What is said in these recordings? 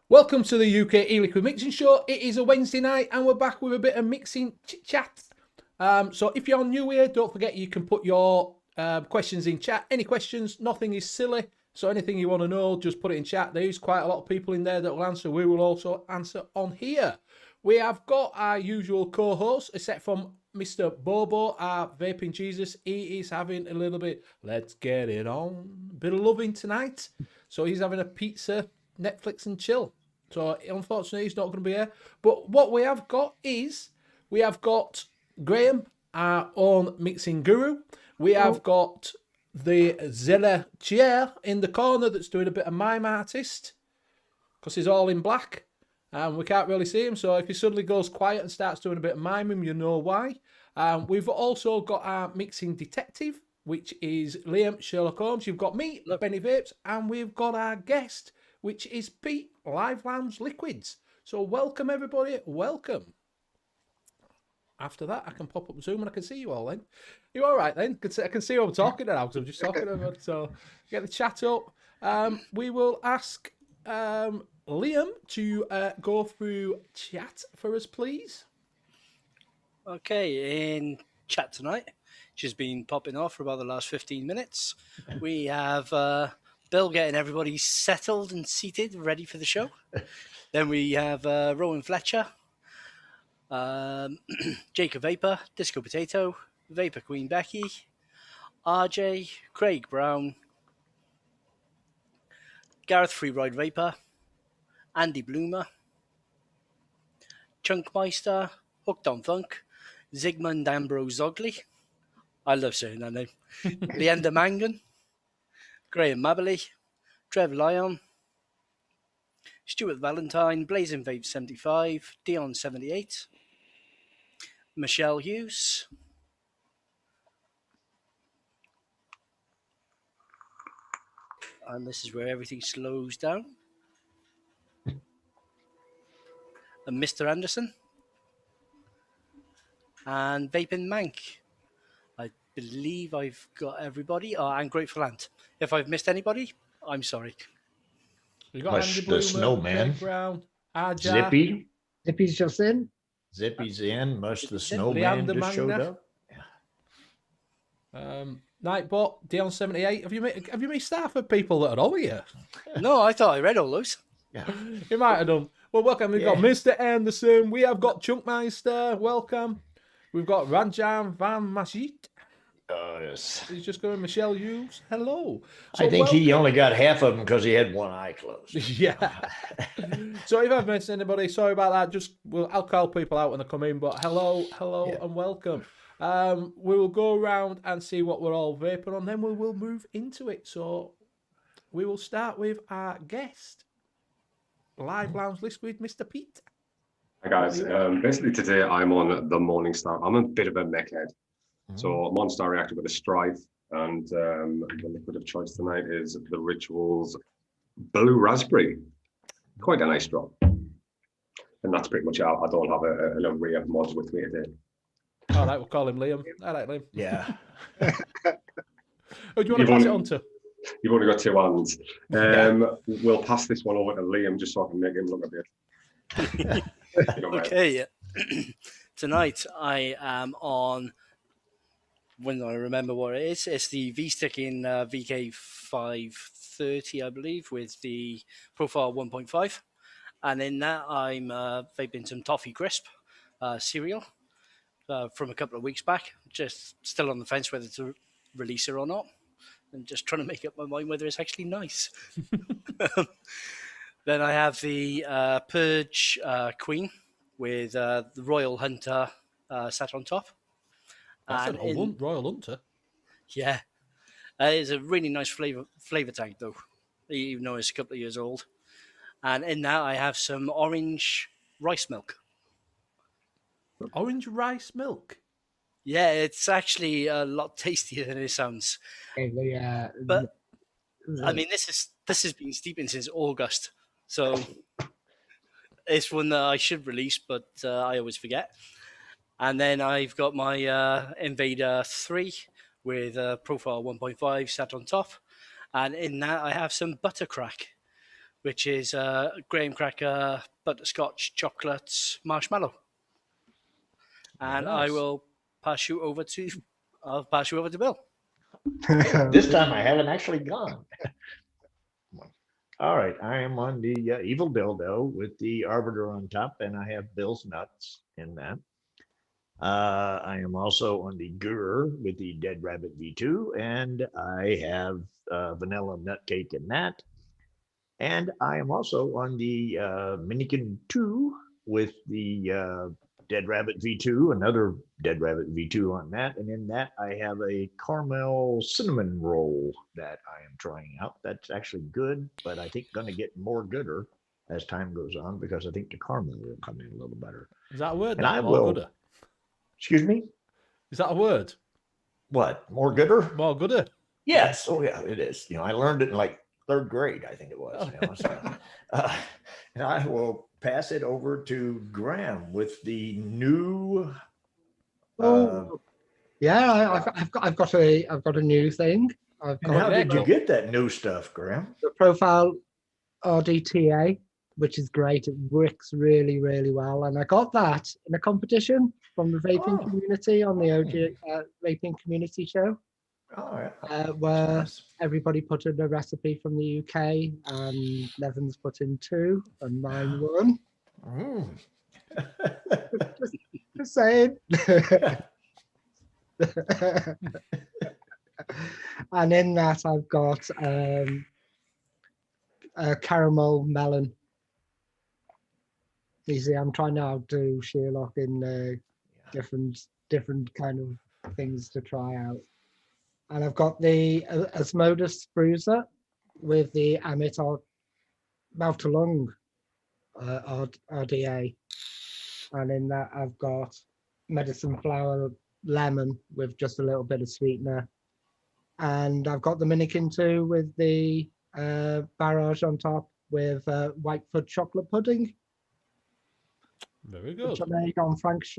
Welcome to the U.K.E-liquid Mixing Show. It is a Wednesday night and we're back with a bit of mixing chit-chat. So if you're new here, don't forget you can put your questions in chat. Any questions, nothing is silly. So anything you want to know, just put it in chat. There's quite a lot of people in there that will answer. We will also answer on here. We have got our usual co-hosts, except from Mr. Bobo, our Vaping Jesus. He is having a little bit, let's get it on, bit of loving tonight. So he's having a pizza, Netflix and chill. So unfortunately he's not going to be here. But what we have got is, we have got Graham, our own mixing guru. We have got the Zilla chair in the corner that's doing a bit of mime artist, because he's all in black and we can't really see him. So if he suddenly goes quiet and starts doing a bit of miming, you know why. We've also got our mixing detective, which is Liam Sherlock Holmes. You've got me, Benny Vapes, and we've got our guest, which is Pete, Live Lounge Liquids. So welcome, everybody. Welcome. After that, I can pop up Zoom and I can see you all then. You all right then? I can see who I'm talking to now because I'm just talking about it. So get the chat up. We will ask Liam to go through chat for us, please. Okay, in chat tonight, which has been popping off for about the last 15 minutes, we have Bill getting everybody settled and seated, ready for the show. Then we have Rowan Fletcher, Jacob Vapor, Disco Potato, Vapor Queen Becky, RJ, Craig Brown, Gareth Freeride Vapor, Andy Bloomer, Chunkmeister, Hooked on Funk, Zygmunt Ambrose Zogley, I love saying that name, Leander Mangan, Graham Maberley, Trev Lyon, Stuart Valentine, Blazing Vape 75, Dion 78, Michelle Hughes, and this is where everything slows down, and Mr. Anderson, and Vaping Mank. I believe I've got everybody, and Grateful Ant. If I've missed anybody, I'm sorry. We've got Andy Bloomer, Snowman, Craig Brown, Arja, Zippy. Zippy's just in. Zippy's in. Mush the Snowman Leander just showed Magna. up. Nightbot, Dion 78. Have you made staff of people that are over here? No, I thought I read all those. Yeah. You might have done. Well, welcome. We've got Mr. Anderson. We have got Chunkmeister. Welcome. We've got Ranjan Van Majid. Yes. He's just going Michelle Hughes. Hello. So I think he only got half of them because he had one eye closed. Yeah. So if I've missed anybody, sorry about that. I'll call people out when they come in. But hello, and welcome. We will go around and see what we're all vaping on. Then we will move into it. So we will start with our guest, Live Lounge Liquid, Mr. Pete. Hi guys, basically today I'm on the Morningstar. I'm a bit of a mechhead. So Morningstar reacted with a Strife, and the liquid of choice tonight is the Rituals Blue Raspberry. Quite a nice drop. And that's pretty much it. I don't have an array of mods with me today. All right, we'll call him Liam. All right, Liam. Yeah. Who do you want to pass it on to? You've only got two hands. We'll pass this one over to Liam just so I can make him look a bit. Okay. Tonight I am on, when I remember what it is, it's the V-Stick in VK530, I believe, with the profile 1.5. And in that I'm vaping some Toffee Crisp cereal from a couple of weeks back. Just still on the fence whether to release it or not. And just trying to make up my mind whether it's actually nice. Then I have the Purge Queen with the Royal Hunter sat on top. That's an Royal Hunter. Yeah. It's a really nice flavor tank, though, even though it's a couple of years old. And in that, I have some orange rice milk. Orange rice milk? Yeah, it's actually a lot tastier than it sounds. But, I mean, this has been steeping since August. So it's one that I should release, but I always forget. And then I've got my Invader 3 with profile 1.5 sat on top. And in that, I have some Buttercrack, which is graham cracker, butterscotch, chocolate, marshmallow. And I Nice. will pass you over to. I'll pass you over to Bill. This time I haven't actually gone. All right, I am on the Evil Dildo with the Arbiter on top, and I have Bill's Nuts in that. I am also on the Gur with the Dead Rabbit V2, and I have Vanilla Nut Cake in that. And I am also on the Minikin 2 with the Dead Rabbit V2, another Dead Rabbit V2 on that. And in that, I have a caramel cinnamon roll that I am trying out. That's actually good, but I think going to get more gooder as time goes on because I think the caramel will come in a little better. Is that a word? And I More will. gooder. Excuse me? Is that a word? What? More gooder? More gooder. Yes. Oh, yeah, it is. I learned it in like 3rd grade, I think it was. And I will pass it over to Graham with the new. Yeah, I've got a new thing. And how did you get that new stuff, Graham? The Profile RDTA, which is great. It works really, really well. And I got that in a competition from the vaping community on the OG Vaping Community Show. Oh, yeah. Where Nice. everybody put in a recipe from the UK, and Levin's put in 2, and mine won. Just saying. And in that, I've got a caramel melon. You see, I'm trying now to Sherlock in different kind of things to try out. And I've got the Asmodus Bruiser with the Amit mouth to lung RDA. And in that, I've got medicine flower lemon with just a little bit of sweetener. And I've got the Minikin 2 with the barrage on top with Whitefoot chocolate pudding. Very good. Which I made on Frank's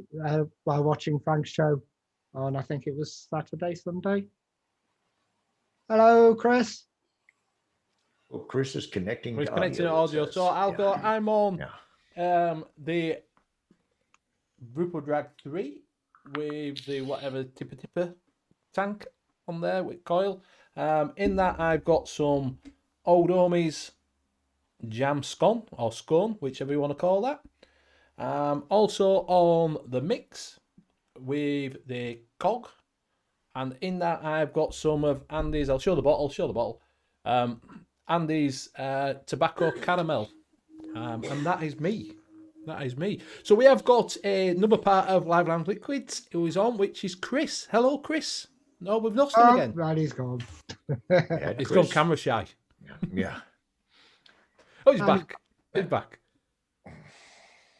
while watching Frank's show on, I think it was Saturday, Sunday. Hello, Chris. Well, Chris is connecting. We're connecting to audio. So I'm on the Rupert Drag 3 with the whatever tipper tank on there with coil. In that, I've got some Old Homies jam scone or scone, whichever you want to call that. Also on the mix with the cog, and in that I've got some of Andy's. I'll show the bottle. Andy's tobacco caramel, and that is me. So we have got another part of Live Lounge Liquids who is on, which is Chris. Hello, Chris. No, we've lost him again. Right, he's gone. He's gone camera shy. Yeah. Oh, he's back. He's back.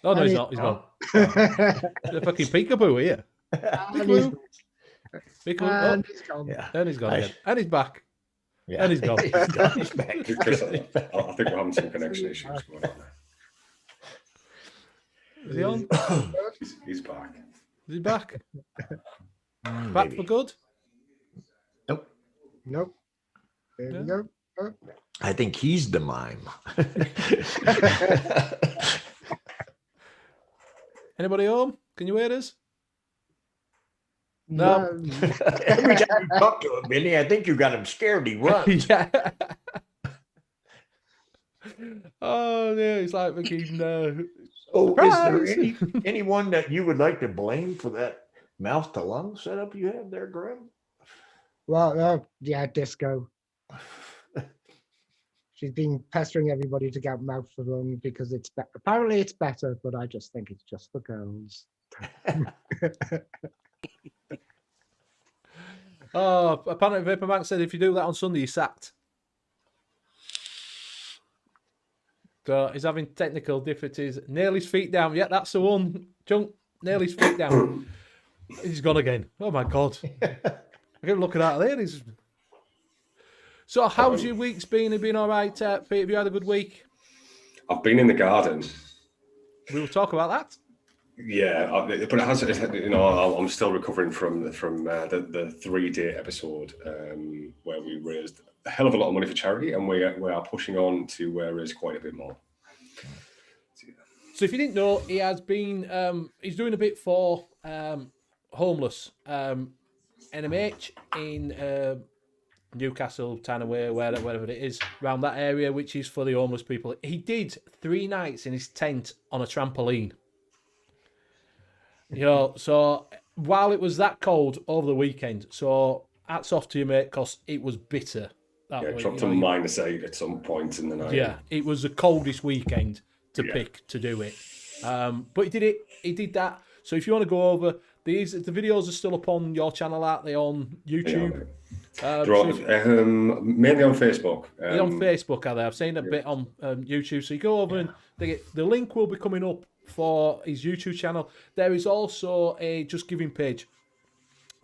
Oh, no, he's not. He's gone. The fucking peekaboo here. Peekaboo. Peekaboo. And he's gone. Yeah. And he's gone again. And he's back. Yeah. And he's gone. He's back. Chris, I think we're having some connection issues going on there. Is he on? He's back. Is he back? Back Maybe. for good? Nope. There we go. Oh. I think he's the mime. Anybody home? Can you hear us? No. Every time you talk to him, Billy, I think you got him scared. He runs. Yeah. Oh, yeah. It's like fucking. Oh, Surprise! is there anyone that you would like to blame for that mouth to lung setup you have there, Graham? Well, yeah, Disco. She's been pestering everybody to get mouth for lung because it's apparently it's better, but I just think it's just for girls. Oh, apparently Vaporbank said if you do that on Sunday, you're sacked. So he's having technical difficulties. Nail his feet down. Yeah, that's the one. Junk, nail his feet down. He's gone again. Oh my God. I get looking out there. So how's your week's been? Have you been all right, Pete? Have you had a good week? I've been in the garden. We will talk about that. Yeah, but it has. You know, I'm still recovering from the 3-day episode where we raised a hell of a lot of money for charity, and we are pushing on to raise quite a bit more. So if you didn't know, he has been he's doing a bit for homeless NMH in Newcastle, Tanaway, wherever it is, around that area, which is for the homeless people. He did 3 nights in his tent on a trampoline. You know, so while it was that cold over the weekend, so hats off to you, mate, because it was bitter. That Yeah, week, dropped you to know, -8 at some point in the night. yeah, it was the coldest weekend to pick to do it. But he did it. He did that. So if you want to go over, the videos are still up on your channel, aren't they, on YouTube? Mainly on Facebook. They're on Facebook, are they? I've seen a bit on YouTube. So you go over and the link will be coming up for his YouTube channel. There is also a Just Giving page.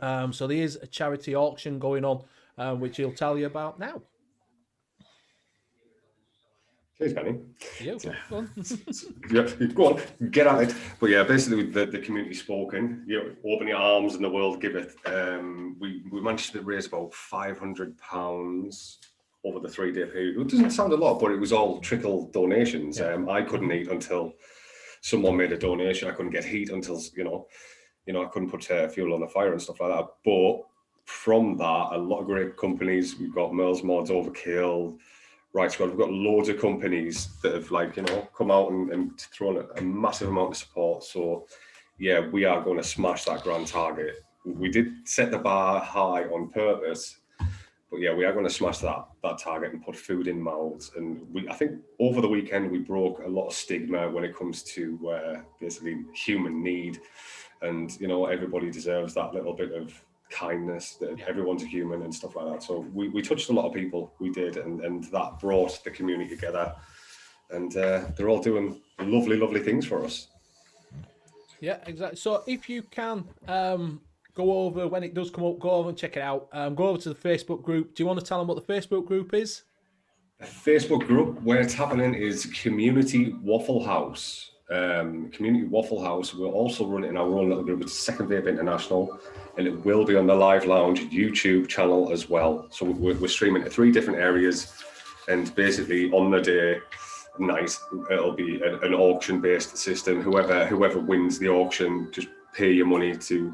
So there is a charity auction going on, which he'll tell you about now. Cheers, Benny. Yeah, go on. Yeah, go on, get at it. But yeah, basically the community spoken. You know, open your arms and the world giveth. We managed to raise about £500 over the 3-day period. It doesn't sound a lot, but it was all trickle donations. I couldn't eat until someone made a donation. I couldn't get heat until you know I couldn't put fuel on the fire and stuff like that. But from that, a lot of great companies. We've got Merle's Mods, Overkill. Right, Squad. We've got loads of companies that have come out and thrown a massive amount of support. So yeah, we are going to smash that grand target. We did set the bar high on purpose, but yeah, we are going to smash that target and put food in mouths. And I think over the weekend we broke a lot of stigma when it comes to basically human need, and everybody deserves that little bit of kindness, that everyone's a human and stuff like that. So we touched a lot of people, we did, and that brought the community together, and they're all doing lovely things for us. Yeah, exactly. So if you can go over, when it does come up, go over and check it out. Go over to the Facebook group. Do you want to tell them what the Facebook group is? The Facebook group, where it's happening, is Community Waffle House. Community Waffle House. We're also running our own little group. It's Second Vape International, and it will be on the Live Lounge YouTube channel as well. So we're streaming to 3 different areas, and basically on the day night, it'll be an auction-based system. Whoever wins the auction, just pay your money to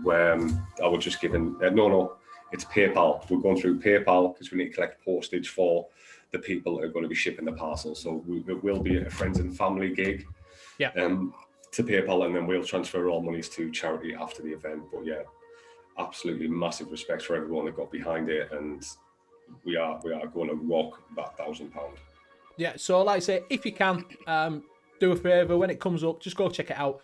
our Just Giving. No, it's PayPal. We're going through PayPal because we need to collect postage for the people that are going to be shipping the parcel. So it will be a friends and family gig. Yeah. To PayPal, and then we'll transfer all monies to charity after the event. But yeah, absolutely massive respect for everyone that got behind it, and we are going to rock that £1,000. Yeah. So like I say, if you can, do a favour when it comes up, just go check it out.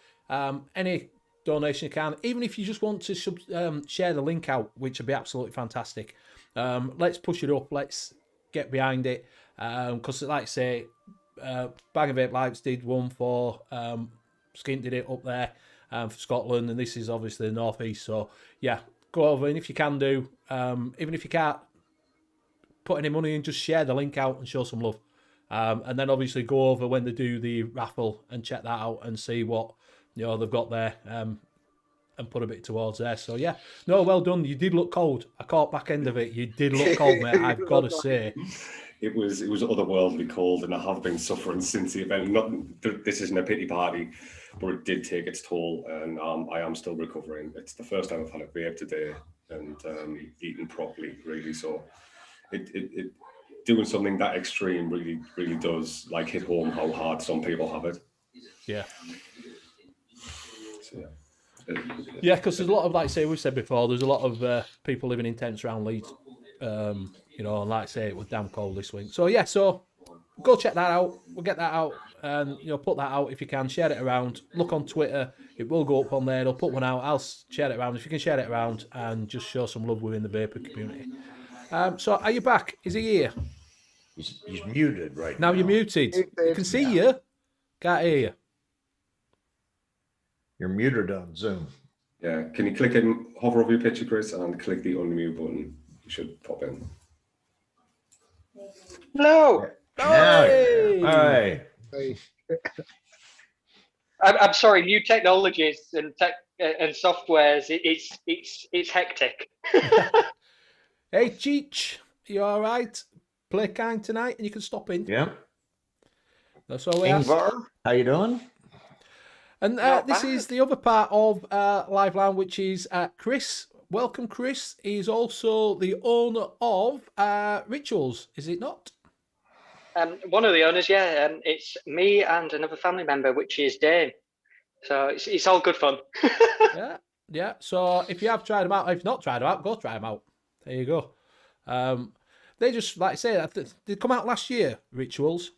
Any donation you can, even if you just want to share the link out, which would be absolutely fantastic. Let's push it up. Let's get behind it, because like I say, Bag of Vape Lights did one for Skint did it up there for Scotland, and this is obviously the North East. So yeah, go over, and if you can do, even if you can't put any money in, just share the link out and show some love. And then obviously go over when they do the raffle and check that out and see what they've got there, and put a bit towards there. So yeah, no, well done. You did look cold. I caught back end of it. You did look cold, mate. I've got to say. It was otherworldly cold, and I have been suffering since the event. This isn't a pity party, but it did take its toll, and I am still recovering. It's the first time I've had a vape today and eaten properly, really. So it doing something that extreme really does hit home how hard some people have it. Yeah. So, yeah, because there's a lot of, like I say, we've said before, there's a lot of people living in tents around Leeds. And like I say, it was damn cold this week. So yeah, so go check that out. We'll get that out and put that out if you can. Share it around. Look on Twitter. It will go up on there. They'll put one out. I'll share it around. If you can share it around and just show some love within the vapor community. So are you back? Is he here? He's muted right now. Now you're muted. You can see you. Can't hear you. You're muted on Zoom. Yeah. Can you click and hover over your picture, Chris, and click the unmute button? You should pop in. No. Hey. All right. I'm sorry, new technologies and softwares. It's hectic. Hey, Cheech, you all right? Play kind tonight, and you can stop in. Yeah. That's all we ask. Ingvar, how you doing? And Not this bad. is the other part of Liveline, which is Chris. Welcome, Chris. He's also the owner of Rituals, is it not? One of the owners, yeah. It's me and another family member, which is Dane. So it's all good fun. Yeah. So if you have tried them out, if not tried them out, go try them out. There you go. They just, like I say, they come out last year, Rituals.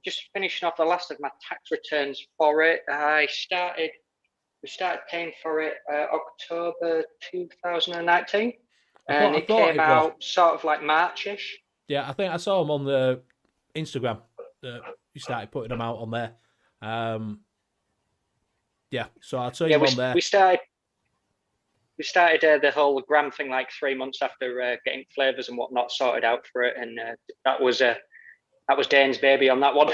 Just finishing off the last of my tax returns for it. We started paying for it October 2019, and it came out sort of like Marchish. Yeah, I think I saw them on the Instagram. You started putting them out on there. Yeah, so I'll tell you on there. We started the whole gram thing like 3 months after getting flavors and whatnot sorted out for it, and that was Dane's baby on that one.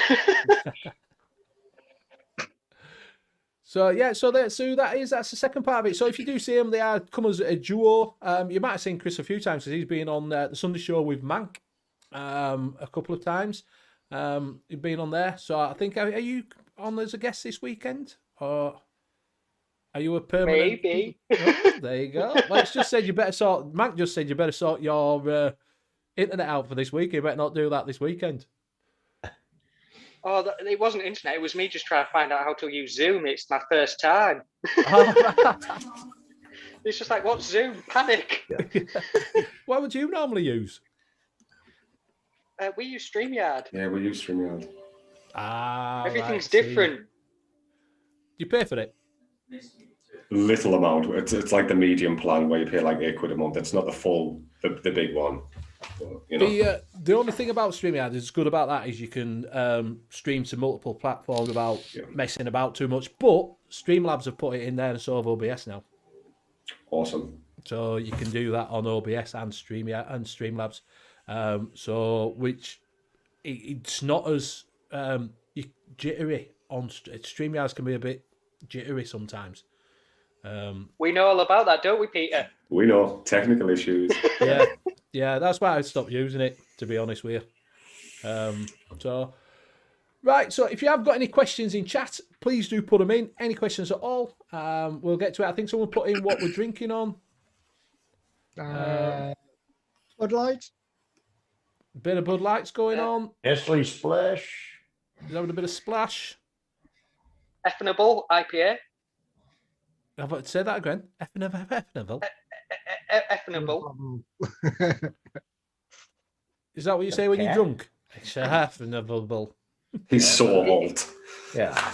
So yeah, that's the second part of it. So if you do see them, they are come as a duo. You might have seen Chris a few times because he's been on the Sunday show with Mank a couple of times. You've been on there. So I think are you on as a guest this weekend, or are you a permanent? Maybe. Oh, there you go. Well, it's just said you better sort. Mank just said you better sort your internet out for this week. You better not do that this weekend. Oh, it wasn't internet. It was me just trying to find out how to use Zoom. It's my first time. It's just like, what's Zoom? Panic. What would you normally use? We use StreamYard. Yeah, we use StreamYard. Everything's different. Do you pay for it? Little amount. It's like the medium plan where you pay like £8 a month. It's not the big one. But, you know. The only thing about StreamYard is good about that is you can stream to multiple platforms without messing about too much. But Streamlabs have put it in there and so have OBS now. Awesome. So you can do that on OBS and Streamlabs. So which it's not as jittery on StreamYards can be a bit jittery sometimes. We know all about that, don't we, Peter? We know technical issues. Yeah, that's why I stopped using it, to be honest with you. So if you have got any questions in chat, please do put them in. Any questions at all? We'll get to it. I think someone put in what we're drinking on. Bud Light. Bit of Bud Light's going on. Nestle Splash. Is having a bit of splash. Effenable IPA. Say that again. Effenable. Effenable. Is that what you say when you're drunk? It's effenable. He's so old. Yeah.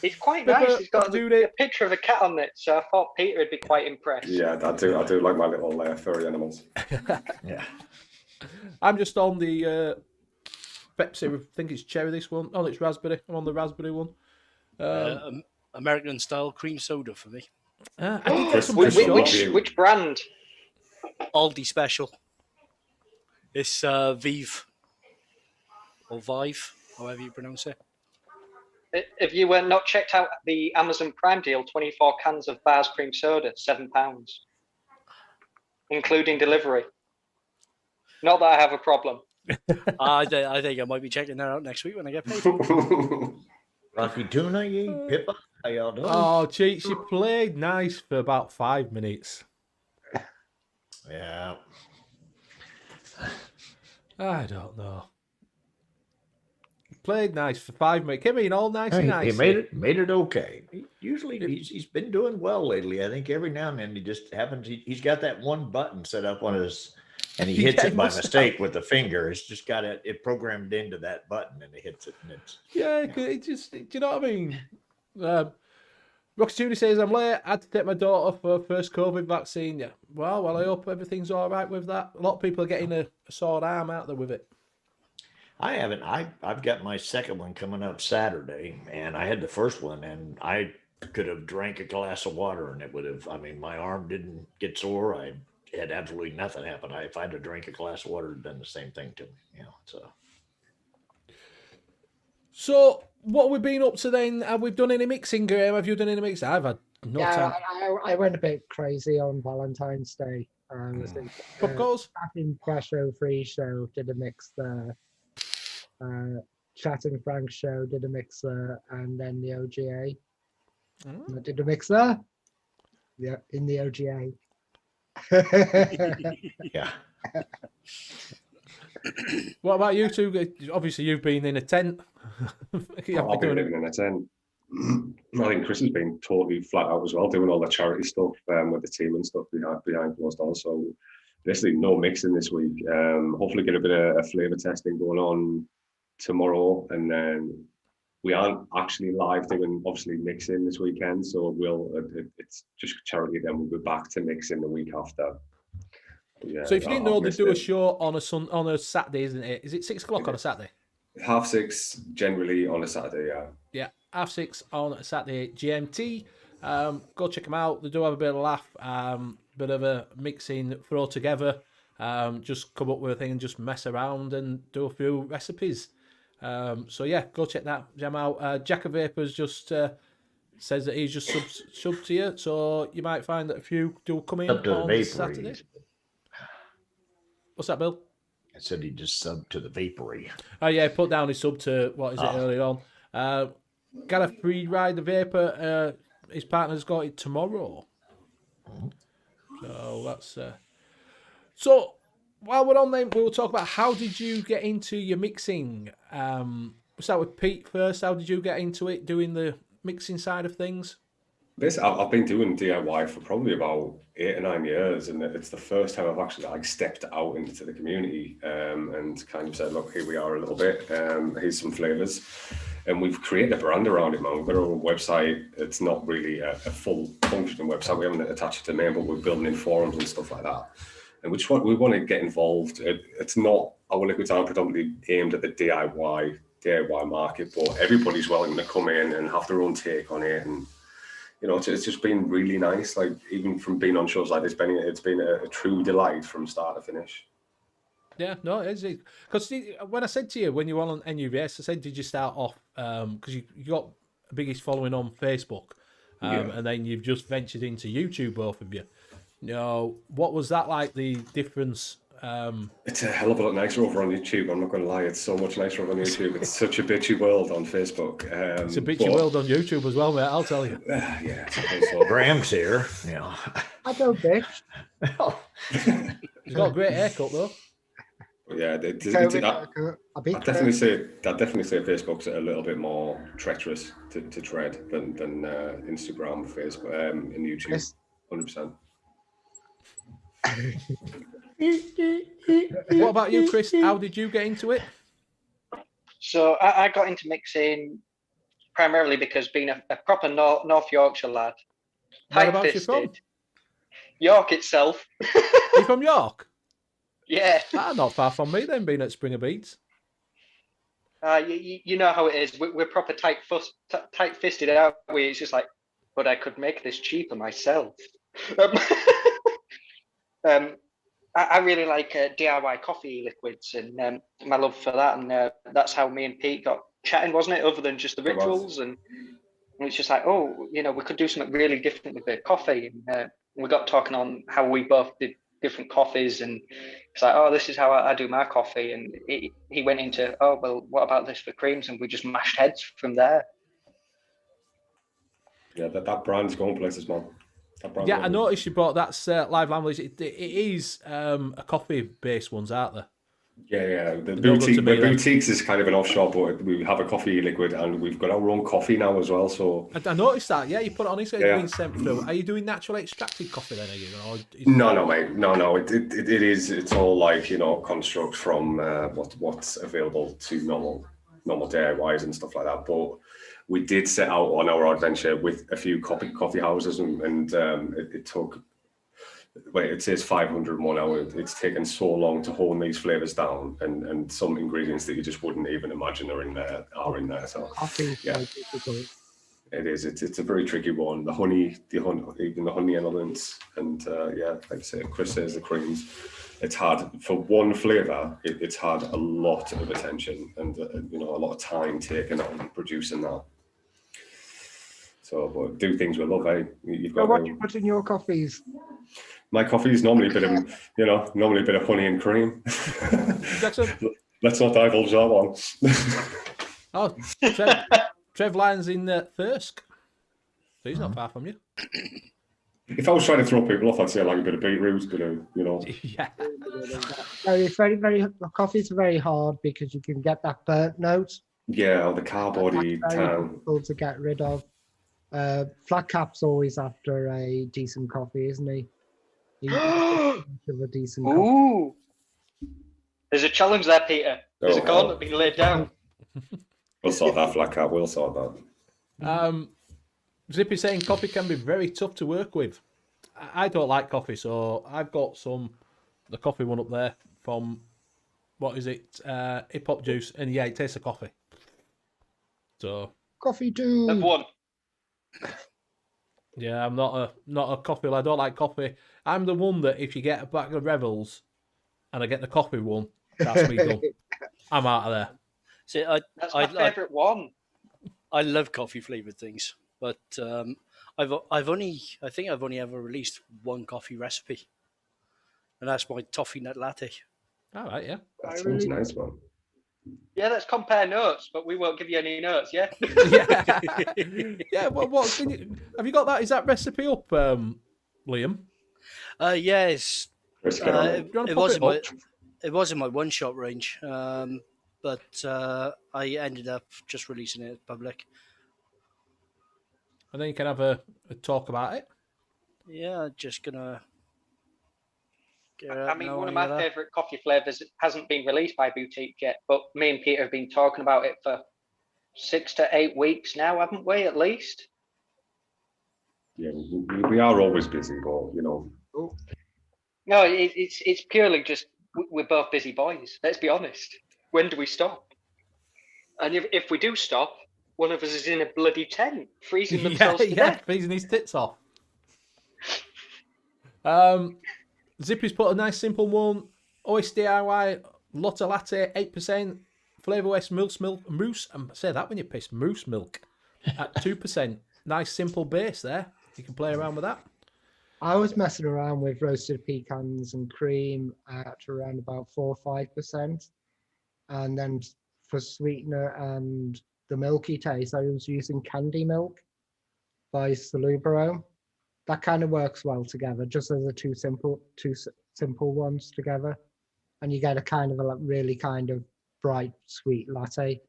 It's quite nice. It's got a picture of a cat on it, so I thought Peter would be quite impressed. Yeah, I do like my little furry animals. Yeah. I'm just on the Pepsi. I think it's cherry. This one. Oh, it's raspberry. I'm on the raspberry one. American style cream soda for me. I did get some which brand? Aldi special. It's Vive or Vive, however you pronounce it. If you were not checked out the Amazon Prime deal, 24 cans of Bars cream soda, £7, including delivery. Not that I have a problem. I think I might be checking that out next week when I get paid. Rocky Tuna, Pippa, how y'all doing? Oh, Cheats, you played nice for about 5 minutes. Yeah. I don't know. Played nice for 5 minutes. Came in all nice and nice. He made it okay. Usually he's been doing well lately. I think every now and then he just happens. He's got that one button set up on his, and he hits it by mistake with the finger. It's just got it programmed into that button, and he hits it. And it's it just. Do you know what I mean? Rocky Tuna says I'm late. I had to take my daughter for her first COVID vaccine. Yeah. Well, I hope everything's all right with that. A lot of people are getting a sore arm out there with it. I haven't. I've got my second one coming up Saturday, and I had the first one, and I could have drank a glass of water, and it would have. I mean, my arm didn't get sore. I had absolutely nothing happen. If I had to drink a glass of water, it'd done the same thing to me. So. So, what have we been up to then? Have we done any mixing, Graham? Have you done any mixing? I've had no time. I went a bit crazy on Valentine's Day. Pub calls? Chatting Crasho Free Show did a mix there. Chatting Frank Show did a mix there, and then the OGA. I did a mix there. Yeah, in the OGA. Yeah. What about you two? Obviously, you've been in a tent. I've been living in a tent. I think Chris has been totally flat out as well, doing all the charity stuff with the team and stuff behind closed doors. So basically, no mixing this week. Hopefully, get a bit of flavour testing going on tomorrow, and then we aren't actually live doing obviously mixing this weekend. So it's just charity. Then we'll be back to mixing the week after. Yeah, so if you didn't know, they do a show on a Saturday, isn't it? Is it 6 o'clock on a Saturday? 6:30 generally on a Saturday, yeah. Yeah, 6:30 on a Saturday GMT. Go check them out. They do have a bit of a laugh, bit of a mixing, throw together. Just come up with a thing and just mess around and do a few recipes. So yeah, go check that jam out. Jack of Vapors just says that he's just sub to you, so you might find that a few do come in on Saturday. What's that, Bill? I said he just subbed to the Vapory. Oh yeah, put down his sub to what is it earlier on. Got a free ride the Vapor. His partner's got it tomorrow. So that's so while we're on then, we'll talk about how did you get into your mixing. We'll start with Pete first. How did you get into it, doing the mixing side of things? I've been doing DIY for probably about 8 or 9 years, and it's the first time I've actually stepped out into the community and kind of said, look, here we are a little bit, here's some flavors. And we've created a brand around it, man. We've got our own website. It's not really a full functioning website. We haven't attached it to main, but we're building in forums and stuff like that. And we want to get involved. It's not, our liquids aren't predominantly aimed at the DIY market, but everybody's welcome to come in and have their own take on it. And it's just been really nice. Like, even from being on shows like this, it's been a true delight from start to finish. Yeah, no, it is. Because when I said to you, when you were on NUVS, I said, did you start off, because you got the biggest following on Facebook, and then you've just ventured into YouTube, both of you. What was that like, the difference? It's a hell of a lot nicer over on YouTube. I'm not going to lie. It's so much nicer over on YouTube. It's such a bitchy world on Facebook. It's a bitchy world on YouTube as well, mate. I'll tell you. Yeah. Graham's here. Yeah. I don't bitch. He's got a great haircut, though. Yeah, I'd definitely say Facebook's a little bit more treacherous to tread than Instagram, Facebook, and YouTube. 100%. What about you, Chris? How did you get into it? So I got into mixing primarily because being a proper North Yorkshire lad, Whereabouts you from? York itself. You from York? Yeah. Not far from me then, being at Springer Beats. You know how it is. We're proper tight-fisted out. It's just like, but I could make this cheaper myself. I really like DIY coffee liquids and my love for that, and that's how me and Pete got chatting, wasn't it? Other than just the rituals, and it's just like, we could do something really different with the coffee. And we got talking on how we both did different coffees, and it's like, this is how I do my coffee. And he went into, what about this for creams? And we just mashed heads from there. Yeah, that brand's going places, man. Yeah, I noticed you bought that's Live Lamleys. It is a coffee-based ones, aren't they? Yeah. The boutiques is kind of an offshore, but we have a coffee liquid, and we've got our own coffee now as well. So I noticed that. Yeah, you put it on. It's being sent through. Are you doing naturally extracted coffee then? Are you? No, mate. No. It is. It's all like construct from what's available to normal DIYs and stuff like that. But we did set out on our adventure with a few coffee houses, and it took. Wait, it says 501 hours. It's taken so long to hone these flavors down, and some ingredients that you just wouldn't even imagine are in there. So yeah, it is. It's a very tricky one. The honey elements, and like I say, Chris says the creams. it's had for one flavour. It's had a lot of attention and a lot of time taken on producing that. So, but do things with love, eh? You've got what do you put in your coffees? My coffee is normally a bit of, normally a bit of honey and cream. Let's not divulge that one. Oh, Trev Lyons in Thirsk. So he's not far from you. If I was trying to throw people off, I'd say like a bit of beetroot, Yeah. No, it's very. Coffees are very hard because you can get that burnt note. Yeah, or the cardboardy That's very tan. difficult to get rid of. Flat Cap's always after a decent coffee, isn't he? He's of a decent coffee. Ooh. There's a challenge there, Peter. There's a gauntlet being laid down. We'll sort that, Flat Cap. We'll sort that. Zippy saying coffee can be very tough to work with. I don't like coffee, so I've got the coffee one up there from, what is it, Hip Hop Juice, and yeah, it tastes of coffee. So coffee too. Number one. Yeah, I'm not a coffee. I don't like coffee. I'm the one that if you get a bag of Rebels and I get the coffee one, that's me done. I'm out of there. See, That's my favourite one. I love coffee flavored things, but I think I've only ever released one coffee recipe, and that's my toffee nut latte. All right, yeah. That sounds nice, man. Yeah, let's compare notes, but we won't give you any notes, yeah? Yeah. Yeah, what have you got that? Is that recipe up, Liam? Yes. It was in my one shot range, but I ended up just releasing it public. And then you can have a talk about it. Yeah, just gonna. I mean, one of my favourite coffee flavours hasn't been released by Boutique yet, but me and Peter have been talking about it for 6 to 8 weeks now, haven't we, at least? Yeah, we are always busy, but, No, it's purely just, we're both busy boys, let's be honest. When do we stop? And if we do stop, one of us is in a bloody tent, freezing themselves to death. Freezing his tits off. Zippy's put a nice simple one. OS DIY Lotta Latte 8%. Flavor West Moose say that when you piss moose milk at 2%. Nice simple base there. You can play around with that. I was messing around with roasted pecans and cream at around about 4 or 5%, and then for sweetener and the milky taste, I was using candy milk by Salubro. That kind of works well together, just as the two simple ones together, and you get a kind of a really kind of bright sweet latte,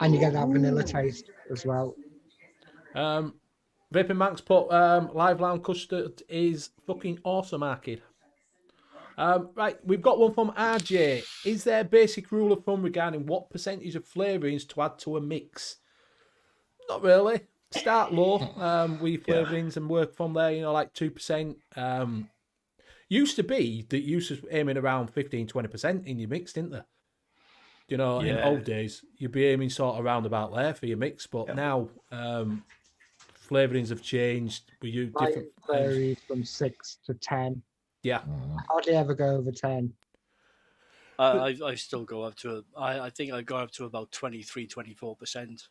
and you get that vanilla taste as well. Vaping Max put live lounge custard is fucking awesome, Arkid. Right, we've got one from RJ. Is there a basic rule of thumb regarding what percentage of flavourings to add to a mix? Not really. Start low with your flavourings and work from there, like 2%. Used to be that you was aiming around 15-20% in your mix, didn't there? In old days, you'd be aiming sort of around about there for your mix, but now flavourings have changed. We use different varies from 6 to 10. Yeah. Hardly ever go over 10. I still go up to I think I go up to about 23-24%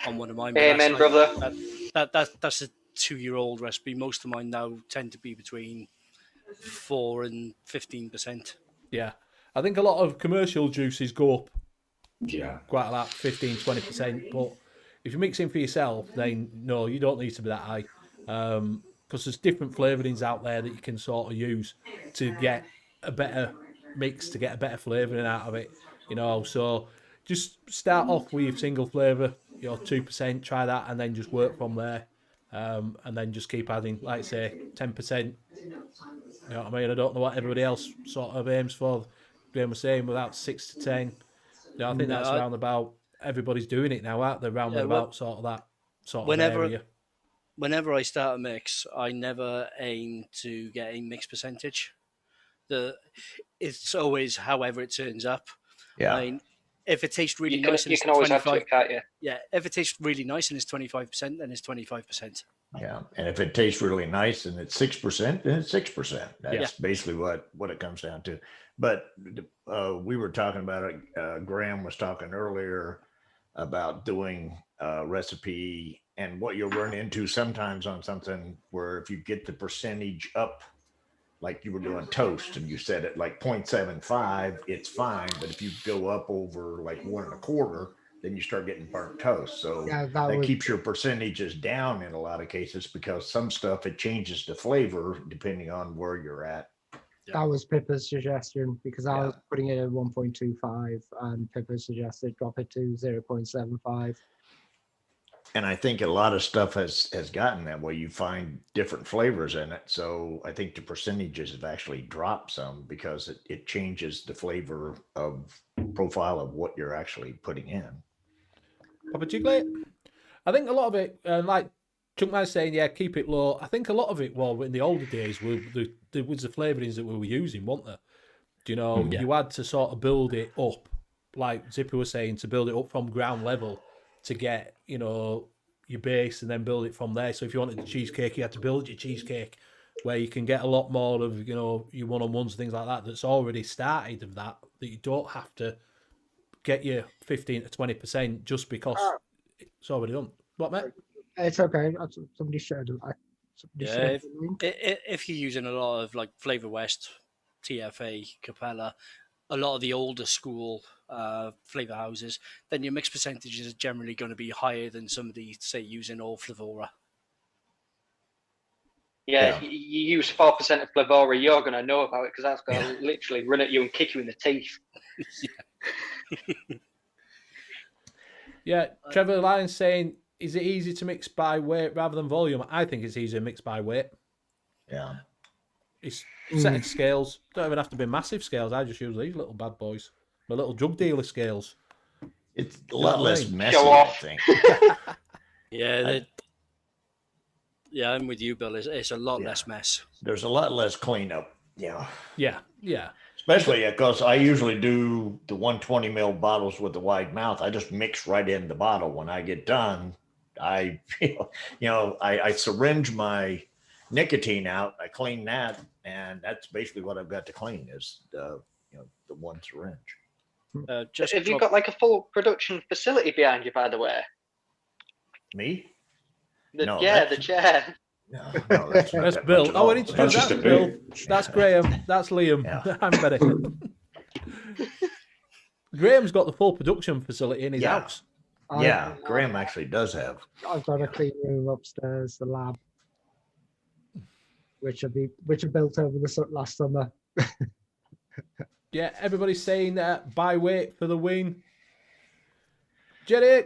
on one of mine. Amen, brother. That's a 2-year-old recipe. Most of mine now tend to be between 4 and 15%. Yeah, I think a lot of commercial juices go up. Yeah, quite a lot, 15-20%. But if you're mixing for yourself, then no, you don't need to be that high. Because there's different flavourings out there that you can sort of use to get a better mix, to get a better flavouring out of it. So just start off with your single flavour, 2%, try that, and then just work from there. And then just keep adding, like say, 10%. You know what I mean? I don't know what everybody else sort of aims for. Graham was saying without 6 to 10. I think that's around about, everybody's doing it now, aren't they? Round about sort of that sort of area. Whenever I start a mix, I never aim to get a mix percentage. It's always however it turns up. Yeah. I mean, if it tastes really nice, you can always add to it, can't you? Yeah, if it tastes really nice and it's 25%, then it's 25%. Yeah, and if it tastes really nice and it's 6%, then it's 6%. That's basically what it comes down to. But we were talking about it. Graham was talking earlier about doing a recipe, and what you'll run into sometimes on something where if you get the percentage up, like you were doing toast and you set it like 0.75, it's fine. But if you go up over like 1.25, then you start getting burnt toast. So that keeps your percentages down in a lot of cases, because some stuff, it changes the flavor depending on where you're at. That was Pippa's suggestion, because I was putting it at 1.25 and Pippa suggested drop it to 0.75. And I think a lot of stuff has gotten that way. You find different flavors in it. So I think the percentages have actually dropped some, because it changes the flavor of profile of what you're actually putting in. Papa Jiglet? I think a lot of it, like Chunkman's saying, keep it low. I think a lot of it, in the older days, there was the flavourings that we were using, weren't there? Do you know, you had to sort of build it up, like Zippy was saying, to build it up from ground level to get, your base and then build it from there. So if you wanted the cheesecake, you had to build your cheesecake, where you can get a lot more of, your one-on-ones, things like that, that's already started of that you don't have to get your 15 to 20% just because it's already done. What, mate? It's okay. Somebody shared it. If you're using a lot of like Flavor West, TFA, Capella, a lot of the older school flavor houses, then your mix percentages are generally going to be higher than somebody, say, using all Flavora. Yeah, if you use 4% of Flavora, you're going to know about it, because that's going to literally run at you and kick you in the teeth. Trevor Lyons saying, is it easy to mix by weight rather than volume? I think it's easier to mix by weight. Yeah. It's set scales. Don't even have to be massive scales. I just use these little bad boys. My little drug dealer scales. It's a lot less messy, I think. I'm with you, Bill. It's a lot less mess. There's a lot less cleanup. Yeah. Especially because I usually do the 120 ml bottles with the wide mouth. I just mix right in the bottle. When I get done, I syringe my nicotine out. I clean that, and that's basically what I've got to clean is the one syringe. Have you got like a full production facility behind you, by the way? Me? The chair. No, that's Bill. Oh, I need to do that's Bill. That's Graham. That's Liam. Yeah. I'm Betty. Graham's got the full production facility in his house. Graham actually does have. I've got a clean room upstairs, the lab, which I built over the last summer. Everybody's saying buy weight for the win. Jerry,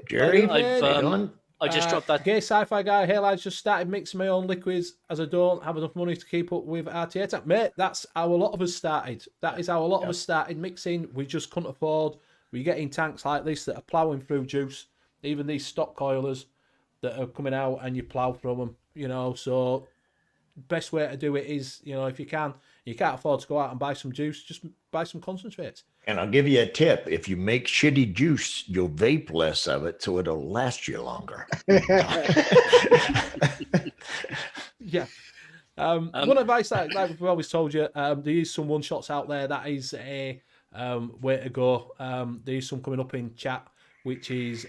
I just dropped that. Gay sci-fi guy. Hey lads, just started mixing my own liquids as I don't have enough money to keep up with RTA. Mate, that's how a lot of us started. That is how a lot of us started mixing. We just couldn't afford. We're getting tanks like this that are ploughing through juice. Even these stock coilers that are coming out, and you plough through them. So best way to do it is, if you can't afford to go out and buy some juice, just buy some concentrates. And I'll give you a tip. If you make shitty juice, you'll vape less of it, so it'll last you longer. One advice that we've always told you, there is some one-shots out there. That is a way to go. There is some coming up in chat, which is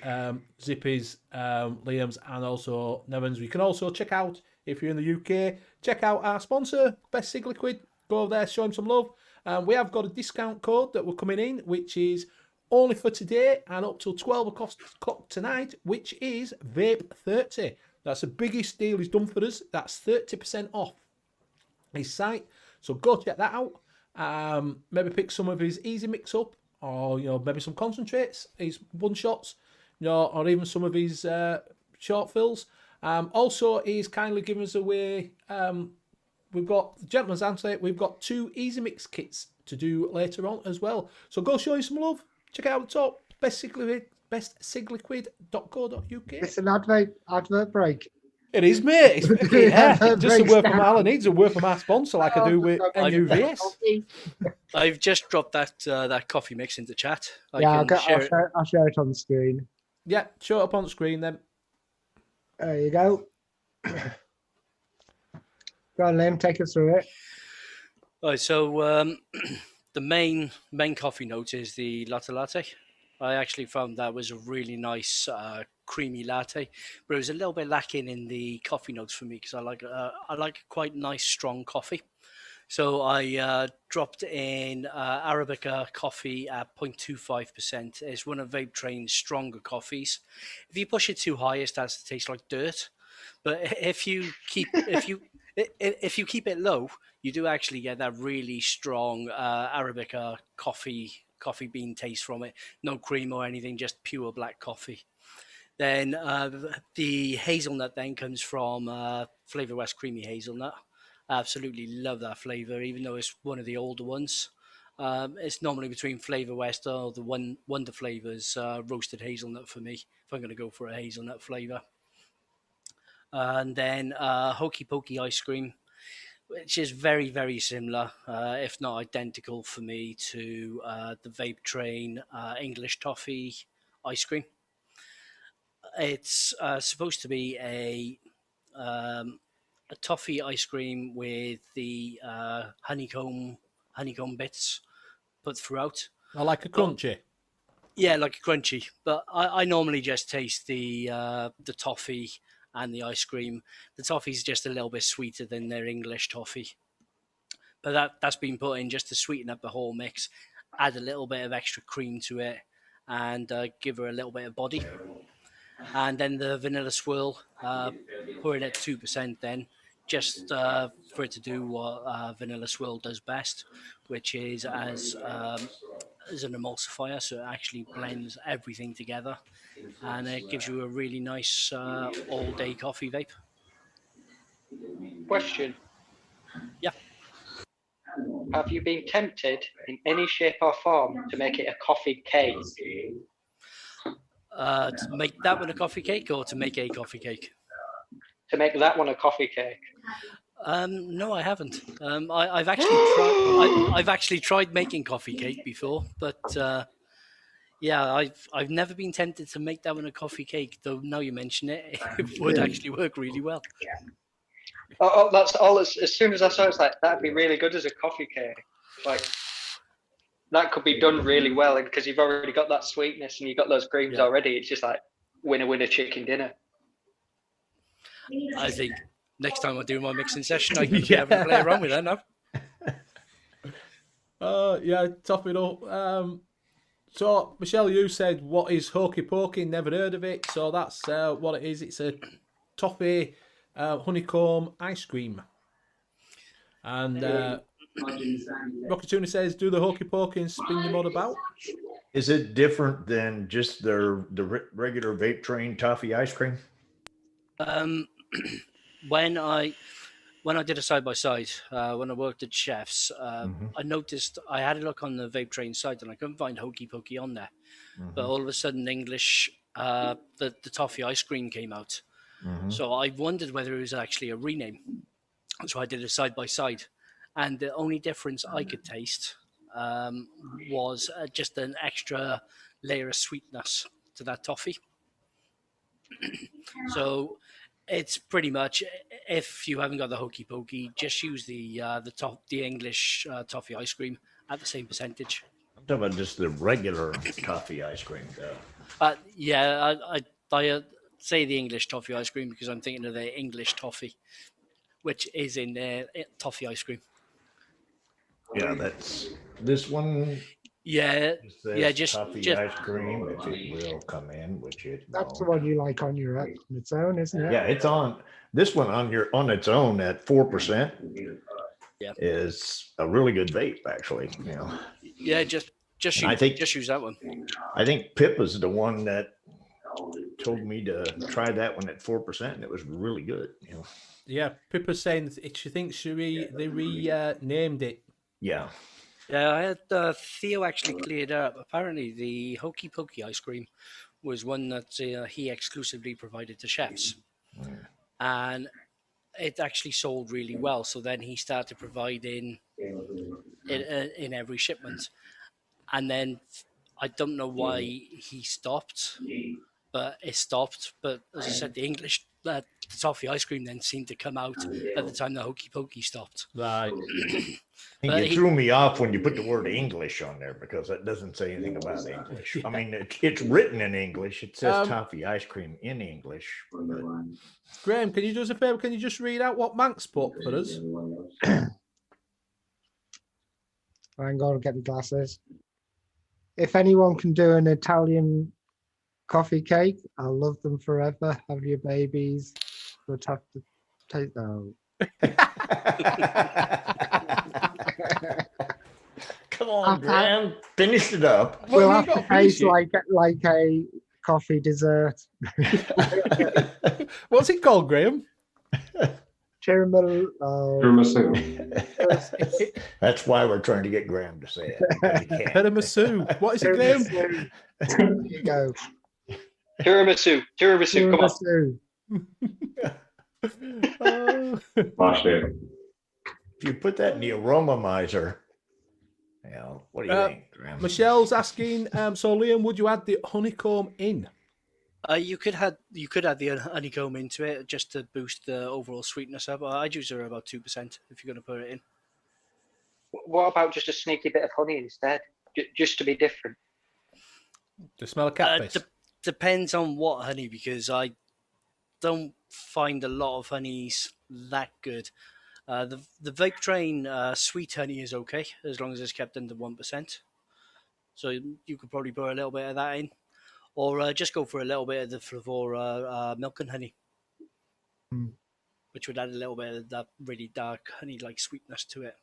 Zippy's, Liam's, and also Nevin's. You can also check out, if you're in the UK, check out our sponsor, Best Sig Liquid. Go over there, show him some love. We have got a discount code that we're coming in, which is only for today and up till 12 o'clock tonight, which is Vape 30. That's the biggest deal he's done for us. That's 30% off his site. So go check that out. Maybe pick some of his easy mix up, or maybe some concentrates, his one shots, or even some of his short fills. Also, he's kindly given us away. We've got the gentleman's answer. We've got 2 easy mix kits to do later on as well. So go show you some love. Check it out at the top. bestsigliquid.co.uk. It's an advert break. It is, mate. It's just a word from Alan. Needs a word from our sponsor, like I do with NUVS. I've just dropped that coffee mix into chat. I'll share it on the screen. Yeah, show it up on the screen then. There you go. Go on, Liam, take us through it. Right, so the main coffee note is the latte. I actually found that was a really nice creamy latte, but it was a little bit lacking in the coffee notes for me because I like quite nice strong coffee. So I dropped in Arabica coffee at 0.25%. It's one of Vape Train's stronger coffees. If you push it too high, it starts to taste like dirt. But if you keep it low, you do actually get that really strong Arabica coffee bean taste from it. No cream or anything, just pure black coffee. Then the hazelnut then comes from Flavor West Creamy Hazelnut. I absolutely love that flavor, even though it's one of the older ones. It's normally between Flavor West or the Wonder Flavors roasted hazelnut for me, if I'm going to go for a hazelnut flavor. And then Hokey Pokey ice cream, which is very, very similar, if not identical for me to the Vape Train English Toffee ice cream. It's supposed to be a toffee ice cream with the honeycomb bits put throughout. I like a crunchy. Yeah, like a crunchy. But I normally just taste the toffee and the ice cream. The toffee's just a little bit sweeter than their English toffee. But that's been put in just to sweeten up the whole mix, add a little bit of extra cream to it, and give her a little bit of body. And then the vanilla swirl, pour it at 2% then, just for it to do what vanilla swirl does best, which is as an emulsifier, so it actually blends everything together, and it gives you a really nice all-day coffee vape. Question. Yeah. Have you been tempted in any shape or form to make it a coffee cake? To make that one a coffee cake, or to make a coffee cake? To make that one a coffee cake. No, I haven't. I've actually tried making coffee cake before, but yeah, I've never been tempted to make that one a coffee cake. Though now you mention it, it would actually work really well. Oh, that's all. As soon as I saw it, it's like that'd be really good as a coffee cake. Like that could be done really well, because you've already got that sweetness and you've got those creams already. It's just like winner chicken dinner. I think next time I do my mixing session, I'm going to be able to play around with that now. Yeah, top it up. So, Michelle, you said, what is Hokey Pokey? Never heard of it. So that's what it is. It's a toffee honeycomb ice cream. And Rocky Tuna says, do the Hokey Pokey and spin your mod about. Is it different than just the regular Vape Train toffee ice cream? When I did a side-by-side, when I worked at Chef's, I noticed I had a look on the Vape Train site and I couldn't find Hokey Pokey on there. But all of a sudden, English, the toffee ice cream came out. So I wondered whether it was actually a rename. So I did a side-by-side. And the only difference I could taste was just an extra layer of sweetness to that toffee. So it's pretty much, if you haven't got the Hokey Pokey, just use the English toffee ice cream at the same percentage. I'm talking about just the regular toffee ice cream, though. Yeah, I say the English toffee ice cream because I'm thinking of the English toffee, which is in toffee ice cream. Yeah, that's this one. Yeah, just toffee ice cream, if it will come in, which it That's the one you like on its own, isn't it? Yeah, it's on this one on its own at 4%. Yeah, is a really good vape, actually. Yeah, just use that one. I think Pip was the one that told me to try that one at 4%, and it was really good. Yeah, Pippa's saying she thinks they renamed it. Yeah. Yeah, I had Theo actually cleared up. Apparently, the Hokey Pokey ice cream was one that he exclusively provided to chefs. And it actually sold really well. So then he started providing it in every shipment. And then I don't know why he stopped. but it stopped. But as I said, the English the toffee ice cream then seemed to come out at the time the Hokey Pokey stopped. Right. You threw me off when you put the word English on there because that doesn't say anything about English. I mean, it's written in English. It says toffee ice cream in English. But... Graham, can you do us a favour? Can you just read out what Manx put for us? Hang on, get the glasses. If anyone can do an Italian coffee cake, I'll love them forever. Have your babies. But have to take them. Come on, Graham. Finish it up. We'll have to taste like a coffee dessert. What's it called, Graham? Tiramisu. That's why we're trying to get Graham to say it. Tiramisu. What is it, Graham? There you go. Tiramisu. Come on. If you put that in the aromamizer, what do you think, Graham? Michelle's asking, so Liam, would you add the honeycomb in? You could add the honeycomb into it just to boost the overall sweetness up. I'd use about 2% if you're going to put it in. What about just a sneaky bit of honey instead, just to be different? To smell of cat piss? Depends on what honey, because I don't find a lot of honeys that good. The Vape Train sweet honey is okay as long as it's kept under 1%. So you could probably put a little bit of that in. Or just go for a little bit of the Flavora milk and honey, which would add a little bit of that really dark honey-like sweetness to it.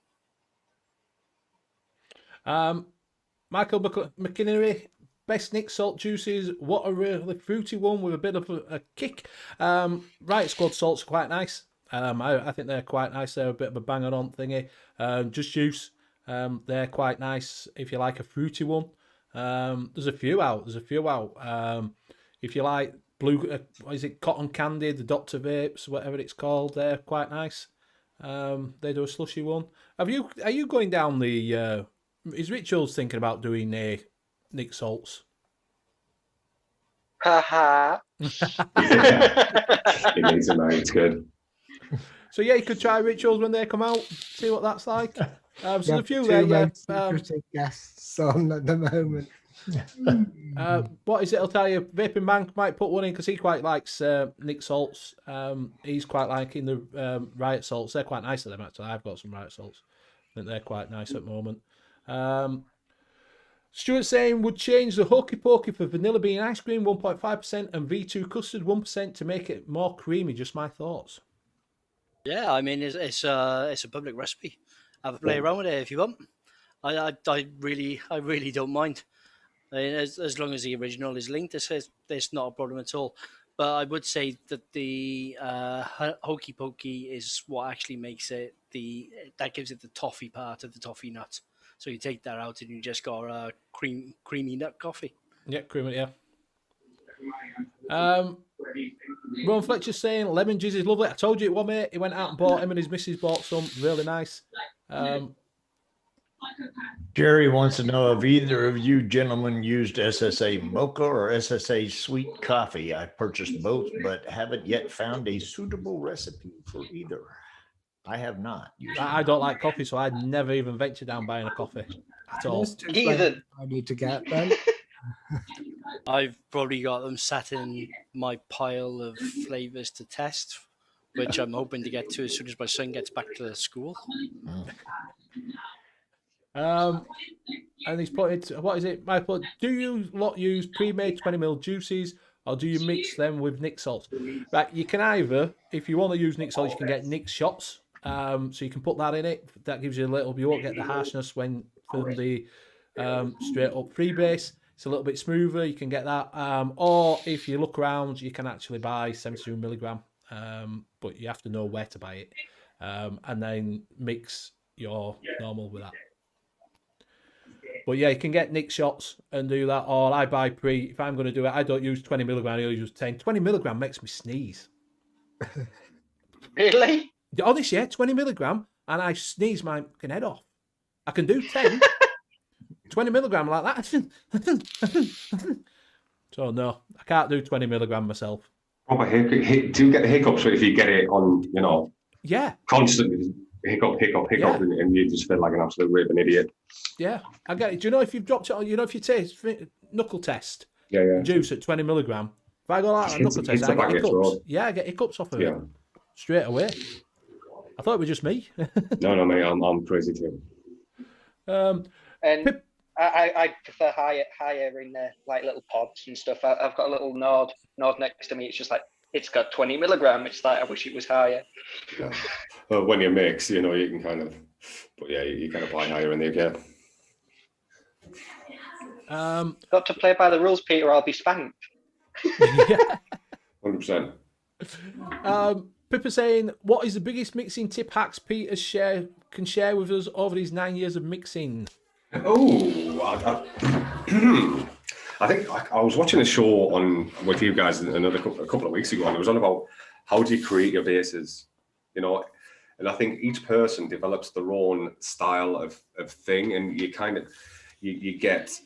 Michael McKinnery, best Nick salt juices. What a really fruity one with a bit of a kick. Riot Squad salts are quite nice. I think they're quite nice. They're a bit of a bang-on thingy. Just Juice, they're quite nice if you like a fruity one. There's a few out. If you like blue, what is it, Cotton Candy, the Dr. Vapes, whatever it's called, they're quite nice. They do a slushy one. Are you going down the? Is Rituals thinking about doing Nick salts? Haha. It makes it nice. It's good. So yeah, you could try Rituals when they come out. See what that's like. So there's a few there. Yeah. Guests on at the moment. What is it? I'll tell you. Vaping Bank might put one in because he quite likes Nick salts. He's quite liking the Riot salts. They're quite nice to them actually. I've got some Riot salts. I think they're quite nice at the moment. Stuart saying would change the Hokey Pokey for vanilla bean ice cream 1.5% and V2 custard 1% to make it more creamy. Just my thoughts. Yeah, I mean it's a public recipe. Have a play around with it if you want. I really don't mind. I mean, as long as the original is linked, there's not a problem at all. But I would say that the Hokey Pokey is what actually makes it that gives it the toffee part of the toffee nut. So you take that out and you just got a creamy nut coffee. Yeah, creamy, yeah. Ron Fletcher saying lemon jizz is lovely. I told you it was, mate. He went out and bought him and his missus bought some. Really nice. Jerry wants to know if either of you gentlemen used SSA mocha or SSA sweet coffee. I purchased both, but haven't yet found a suitable recipe for either. I have not. I don't like coffee, so I'd never even venture down buying a coffee at all. Either. I need to get them. I've probably got them sat in my pile of flavors to test, which I'm hoping to get to as soon as my son gets back to school. And he's put it, what is it, Michael? Do you lot use pre-made 20ml juices or do you mix them with Nick salts? Right, you can either, if you want to use Nick salts, you can get Nick shots. So you can put that in it. That gives you a little, you won't get the harshness from the straight up freebase. It's a little bit smoother. You can get that. Or if you look around, you can actually buy 72mg. But you have to know where to buy it. And then mix your normal with that. But yeah, you can get Nick shots and do that. Or I buy pre. If I'm going to do it, I don't use 20mg. I only use 10. 20mg makes me sneeze. Really? Honest, yeah, 20mg, and I sneeze my fucking head off. I can do 10. 20mg like that. So no, I can't do 20 milligram myself. Proper hiccup. Do you get the hiccups if you get it on, Yeah. constantly hiccup, Yeah. and you just feel like an absolute raving idiot? Yeah, I get it. Do you know if you've dropped it on, if you take knuckle test, Yeah. juice at 20 milligram, if I go like a knuckle test, I get hiccups. Yeah, I get hiccups off of it straight away. I thought it was just me. No, mate, I'm crazy too. And I prefer higher in there, like little pods and stuff. I've got a little Nord next to me. It's just like, it's got 20 milligram. It's like, I wish it was higher. Yeah. Well, when you mix, you can kind of, but yeah, you kind of buy higher in the UK. Got to play by the rules, Peter. I'll be spanked. 100%. Pippa saying, what is the biggest mixing tip hacks Peter can share with us over these 9 years of mixing? Oh, I think I was watching a show with you guys a couple of weeks ago, and it was on about how do you create your bases, and I think each person develops their own style of thing, and you get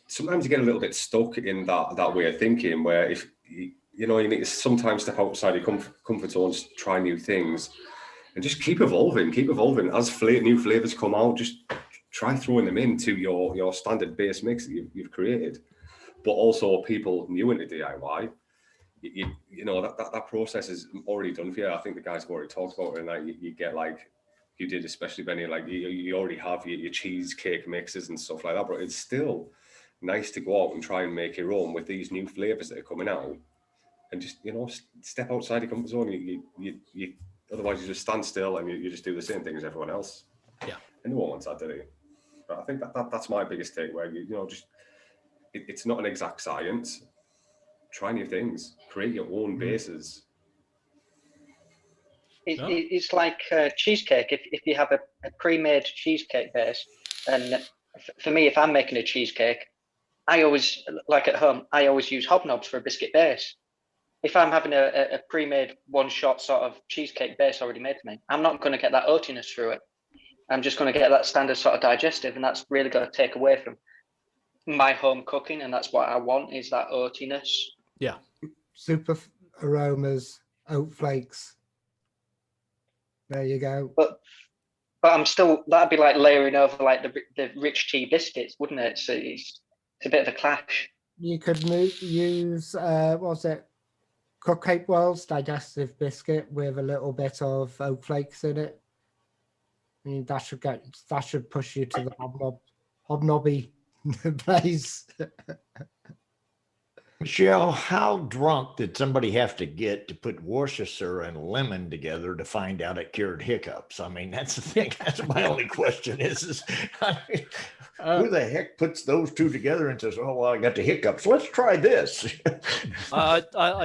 sometimes you get a little bit stuck in that way of thinking, where if you need to sometimes step outside your comfort zone, try new things, and just keep evolving as new flavors come out. Just try throwing them into your standard base mix that you've created. But also people new into DIY, that process is already done for you. I think the guys have already talked about it, and you get like you did, especially Benny, like you already have your cheesecake mixes and stuff like that. But it's still nice to go out and try and make your own with these new flavors that are coming out, and just step outside your comfort zone. You otherwise you just stand still and you just do the same thing as everyone else. Yeah, and no one wants that, do they? But I think that's my biggest take, where it's not an exact science. Try new things. Create your own bases. It's like cheesecake. If you have a pre-made cheesecake base, and for me, if I'm making a cheesecake, I always, like at home, I always use hobnobs for a biscuit base. If I'm having a pre-made one-shot sort of cheesecake base already made for me, I'm not going to get that oatiness through it. I'm just going to get that standard sort of digestive, and that's really going to take away from my home cooking, and that's what I want, is that oatiness. Yeah. Super aromas, oat flakes. There you go. But I'm still, that'd be like layering over like the rich tea biscuits, wouldn't it? So it's a bit of a clash. You could use Cupcake World's digestive biscuit with a little bit of oat flakes in it. I mean, that should push you to the hobnobby place. Michelle, how drunk did somebody have to get to put Worcestershire and lemon together to find out it cured hiccups? I mean, that's the thing. That's my only question is who the heck puts those two together and says, oh, well, I got the hiccups. Let's try this. I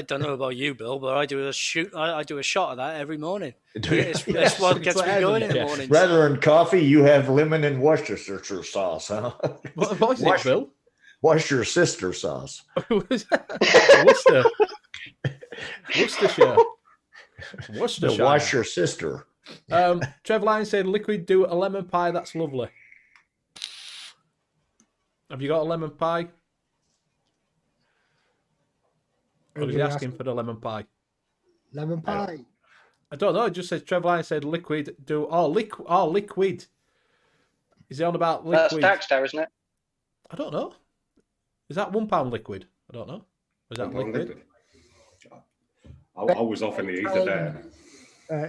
don't know about you, Bill, but I do a shot of that every morning. It's what gets me going in the mornings. Rather than coffee, you have lemon and Worcestershire sauce, huh? What is it, Bill? What's your sister sauce? Worcestershire. No, wash your sister. Trev Lyons said, liquid do a lemon pie. That's lovely. Have you got a lemon pie? Or is he asking for the lemon pie? Lemon pie. I don't know. It just says Trev Lyons said liquid do. Liquid. Is he on about liquid? That's Darkstar, isn't it? I don't know. Is that £1 liquid? I don't know. Is that liquid? I was off in the ether there.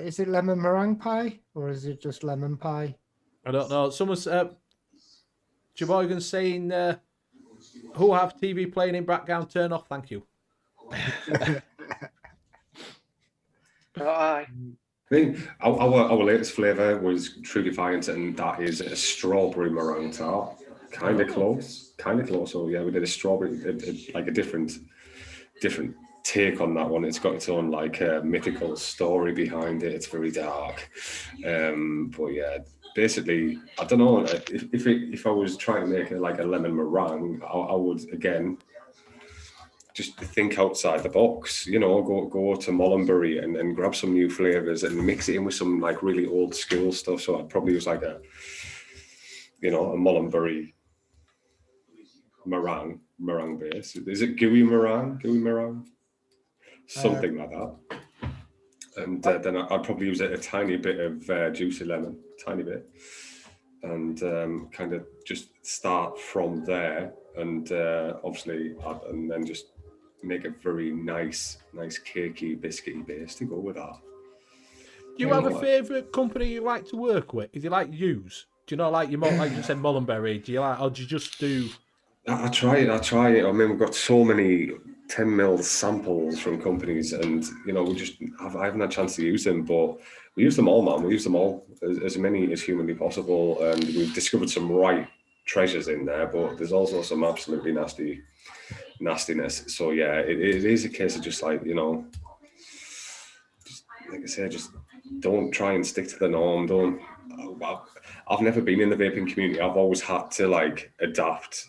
Is it lemon meringue pie or is it just lemon pie? I don't know. Someone's Jeboygan saying, who have TV playing in background, turn off, thank you. I think our latest flavour was True Defiance, and that is a strawberry meringue tart. Kind of close. So yeah, we did a strawberry, like a different take on that one. It's got its own like mythical story behind it. It's very dark, but yeah, basically, I don't know if I was trying to make it like a lemon meringue, I would again just think outside the box. Go to Mullenbury and grab some new flavors and mix it in with some like really old school stuff. So I'd probably use like a Mullenbury meringue base. Is it gooey meringue? Something like that. And then I'd probably use a tiny bit of juicy lemon, tiny bit, and kind of just start from there. And obviously, and then just make a very nice cakey, biscuity base to go with that. Do you have a favourite company you like to work with? If you like use, do you know, like you said, Mullenberry? Do you like, or do you just do? I try it. I mean, we've got so many 10 mil samples from companies, and I haven't had a chance to use them, but we use them all, man. We use them all, as many as humanly possible, and we've discovered some right treasures in there, but there's also some absolutely nastiness. So yeah, it is a case of just like, just like I say, just don't try and stick to the norm. I've never been in the vaping community. I've always had to like adapt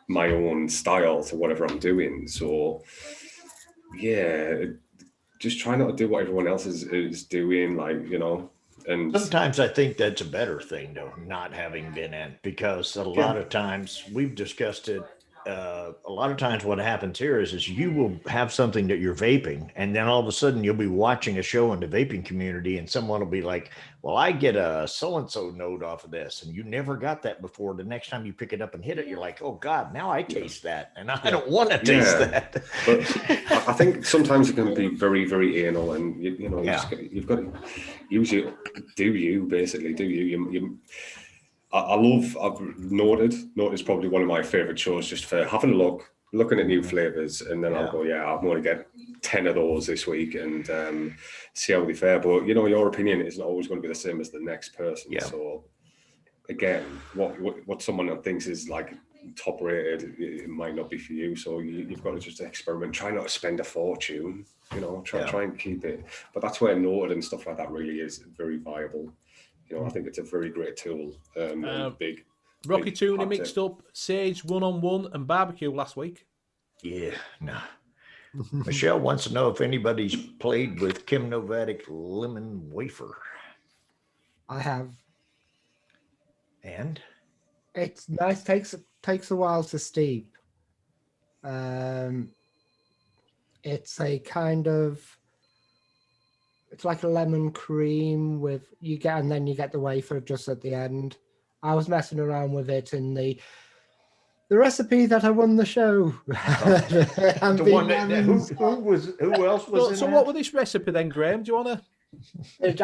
my own style to whatever I'm doing. So yeah, just try not to do what everyone else is doing, and sometimes I think that's a better thing, though, not having been in, because a lot of times we've discussed it. A lot of times what happens here is you will have something that you're vaping, and then all of a sudden you'll be watching a show in the vaping community and someone will be like, well, I get a so-and-so node off of this, and you never got that before. The next time you pick it up and hit it, you're like, oh God, now I taste that, and I don't want to taste that. But I think sometimes it can be very, very anal, and you've got to use it. Do you basically? Do you? I've noted is probably one of my favorite shows, just for having a look, looking at new flavors, and then I'll go, I'm going to get 10 of those this week and see how they fare. But your opinion isn't always going to be the same as the next person. So again, what someone thinks is like top rated, it might not be for you. So you've got to just experiment. Try not to spend a fortune. Try and keep it. But that's where noted and stuff like that really is very viable. I think it's a very great tool. Big. Rocky Tuna mixed up Sage 1-on-1 and barbecue last week. Yeah, no. Michelle wants to know if anybody's played with Kim Novatic lemon wafer. I have. And? It's nice. Takes a while to steep. It's a kind of. It's like a lemon cream and then you get the wafer just at the end. I was messing around with it in the recipe that I won the show. The one who else was in So that? what was this recipe then, Graham? Do you want to?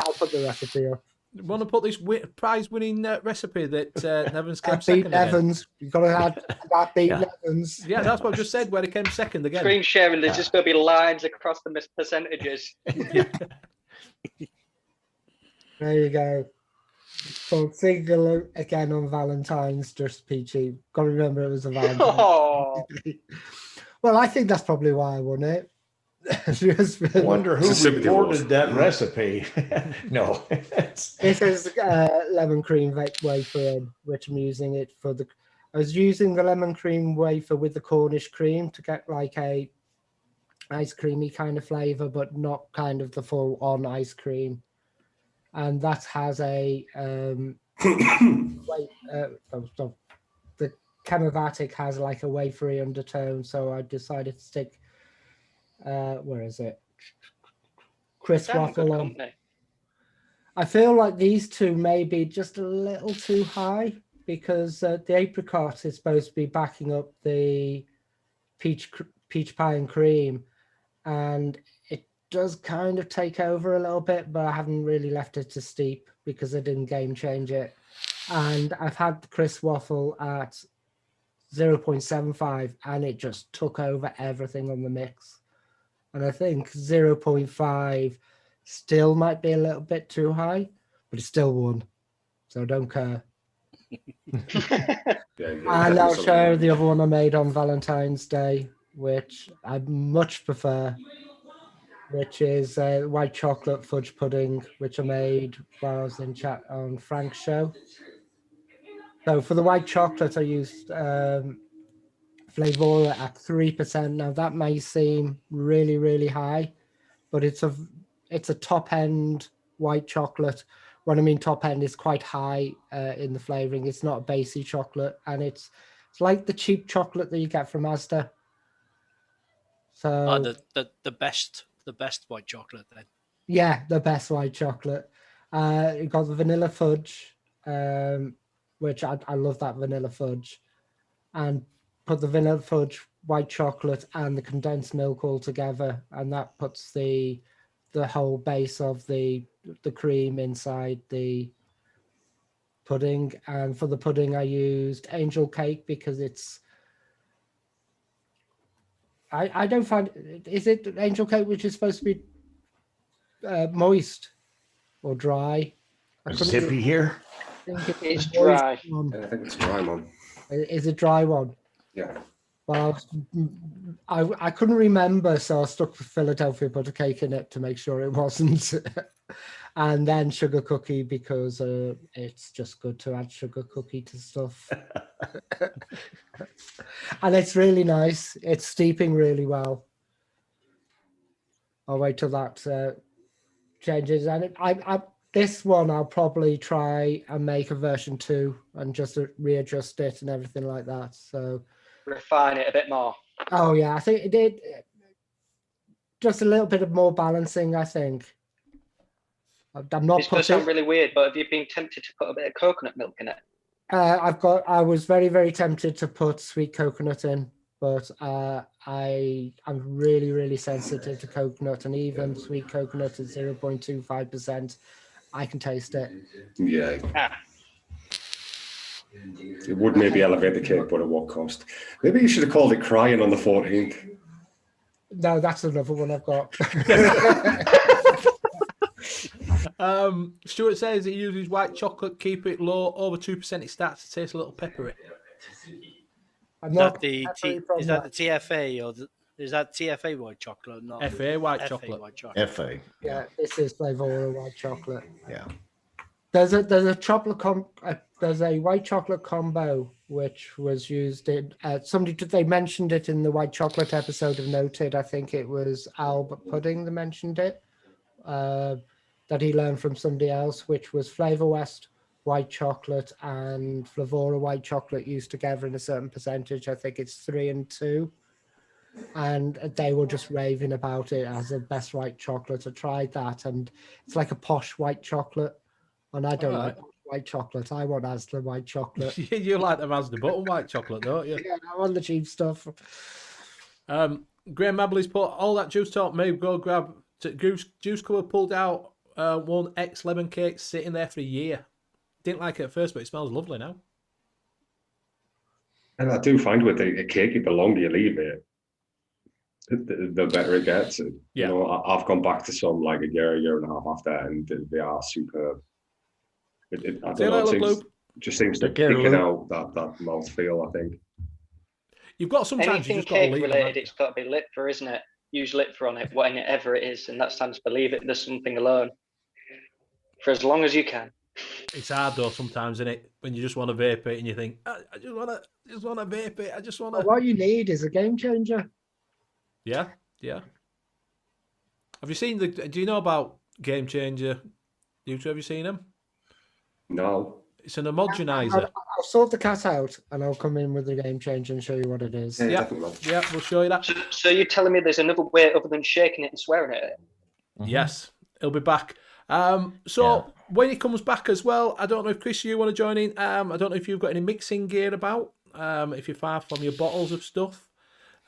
I'll put the recipe up. Want to put this prize-winning recipe that Nevins came I second beat Evans. You've got to add that beat Evans. Yeah, that's what I just said, where he came second again. Screen sharing, there's just going to be lines across the percentages. There you go. So single again on Valentine's, just peachy. Got to remember it was a Valentine's. Well, I think that's probably why I won it. I wonder who recorded that recipe. No. It is lemon cream wafer, which I'm using it for I was using the lemon cream wafer with the Cornish cream to get like a ice creamy kind of flavor, but not kind of the full on ice cream. And that has a the Chemovatic has like a wafery undertone, so I decided to stick where is it? Chris Waffle on. I feel like these two may be just a little too high because the apricot is supposed to be backing up the peach pie and cream, and it does kind of take over a little bit, but I haven't really left it to steep because I didn't game change it. And I've had the Chris Waffle at 0.75 and it just took over everything on the mix. And I think 0.5 still might be a little bit too high, but it's still won. So I don't care. And I'll share the other one I made on Valentine's Day, which I much prefer, which is white chocolate fudge pudding, which I made while I was in chat on Frank's show. So for the white chocolate, I used Flavora at 3%. Now that may seem really, really high, but it's a top end white chocolate. When I mean top end, it's quite high in the flavoring. It's not a basy chocolate, and it's It's like the cheap chocolate that you get from Asda. So the best white chocolate then. yeah, the best white chocolate. You got the vanilla fudge, which I love that vanilla fudge, and put the vanilla fudge, white chocolate, and the condensed milk all together, and that puts the whole base of the cream inside the pudding. And for the pudding, I used angel cake because it's. I don't find, is it angel cake which is supposed to be moist or dry? Zippy here. It's dry. I think it's dry, man. Is it dry one? Yeah. Well, I couldn't remember, so I stuck with Philadelphia butter cake in it to make sure it wasn't. And then sugar cookie because it's just good to add sugar cookie to stuff. And it's really nice. It's steeping really well. I'll wait till that changes. And this one I'll probably try and make a version 2 and just readjust it and everything like that. So refine it a bit more. Oh yeah, I think it did just a little bit of more balancing. I think I'm not. This does sound really weird, but have you been tempted to put a bit of coconut milk in it? I was very, very tempted to put sweet coconut in, but I'm really, really sensitive to coconut, and even sweet coconut at 0.25%, I can taste it. Yeah. It would maybe elevate the cake, but at what cost? Maybe you should have called it crying on the 14th. No, that's another one I've got. Stuart says he uses white chocolate, keep it low, over 2%, it starts to taste a little peppery. Is that the TFA or is that TFA white chocolate? Not FA white chocolate. FA. Yeah, this is Flavora white chocolate. Yeah. There's a chocolate there's a white chocolate combo which was used in they mentioned it in the white chocolate episode of Noted. I think it was Albert Pudding that mentioned it. That he learned from somebody else, which was Flavor West white chocolate and Flavora white chocolate used together in a certain percentage. I think it's 3 and 2. And they were just raving about it as the best white chocolate. I tried that, and it's like a posh white chocolate. And I don't like white chocolate. I want Asda white chocolate. You like the Asda button white chocolate, don't you? Yeah, I want the cheap stuff. Graham Mabley's put all that juice talk. Maybe go grab juice cover pulled out. One X lemon cake sitting there for a year. Didn't like it at first, but it smells lovely now. And I do find with a cake, the longer you leave it, the better it gets. Yeah. You know, I've gone back to some like a year and a half after, and they are superb. I don't know, it just seems to picking out that mouthfeel, I think. You've got sometimes anything you just got to leave related, it's got to be lit for, isn't it? Use lit for on it, whatever it is, and that's time to believe it. There's something alone for as long as you can. It's hard though sometimes, isn't it? When you just want to vape it and you think, I just want to vape it. I just want to. What you need is a game changer. Yeah. Have you seen do you know about Game Changer? Have you seen them? No. It's an homogenizer. I'll sort the cat out and I'll come in with the Game Changer and show you what it is. Yeah, we'll show you that. So you're telling me there's another way other than shaking it and swearing at it? Mm-hmm. Yes, it'll be back. When it comes back as well, I don't know if Chris, you want to join in. I don't know if you've got any mixing gear about. If you're far from your bottles of stuff.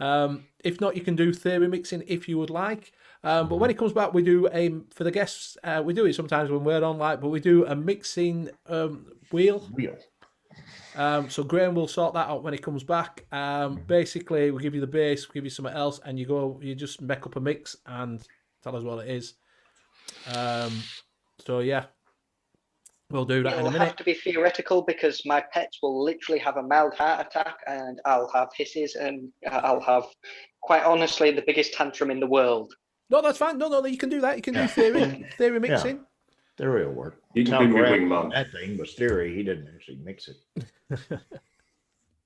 If not, you can do theory mixing if you would like. But when it comes back, we do for the guests. We do it sometimes when we're on but we do a mixing wheel. So Graham will sort that out when he comes back. Basically, we'll give you the base, we'll give you something else, and you just make up a mix and tell us what it is. So yeah, we'll do that in a minute. It'll have to be theoretical because my pets will literally have a mild heart attack and I'll have hisses and I'll have, quite honestly, the biggest tantrum in the world. No, that's fine. No, you can do that. You can do theory mixing. Yeah. Theory will work. You can be wingman. That thing was theory. He didn't actually mix it.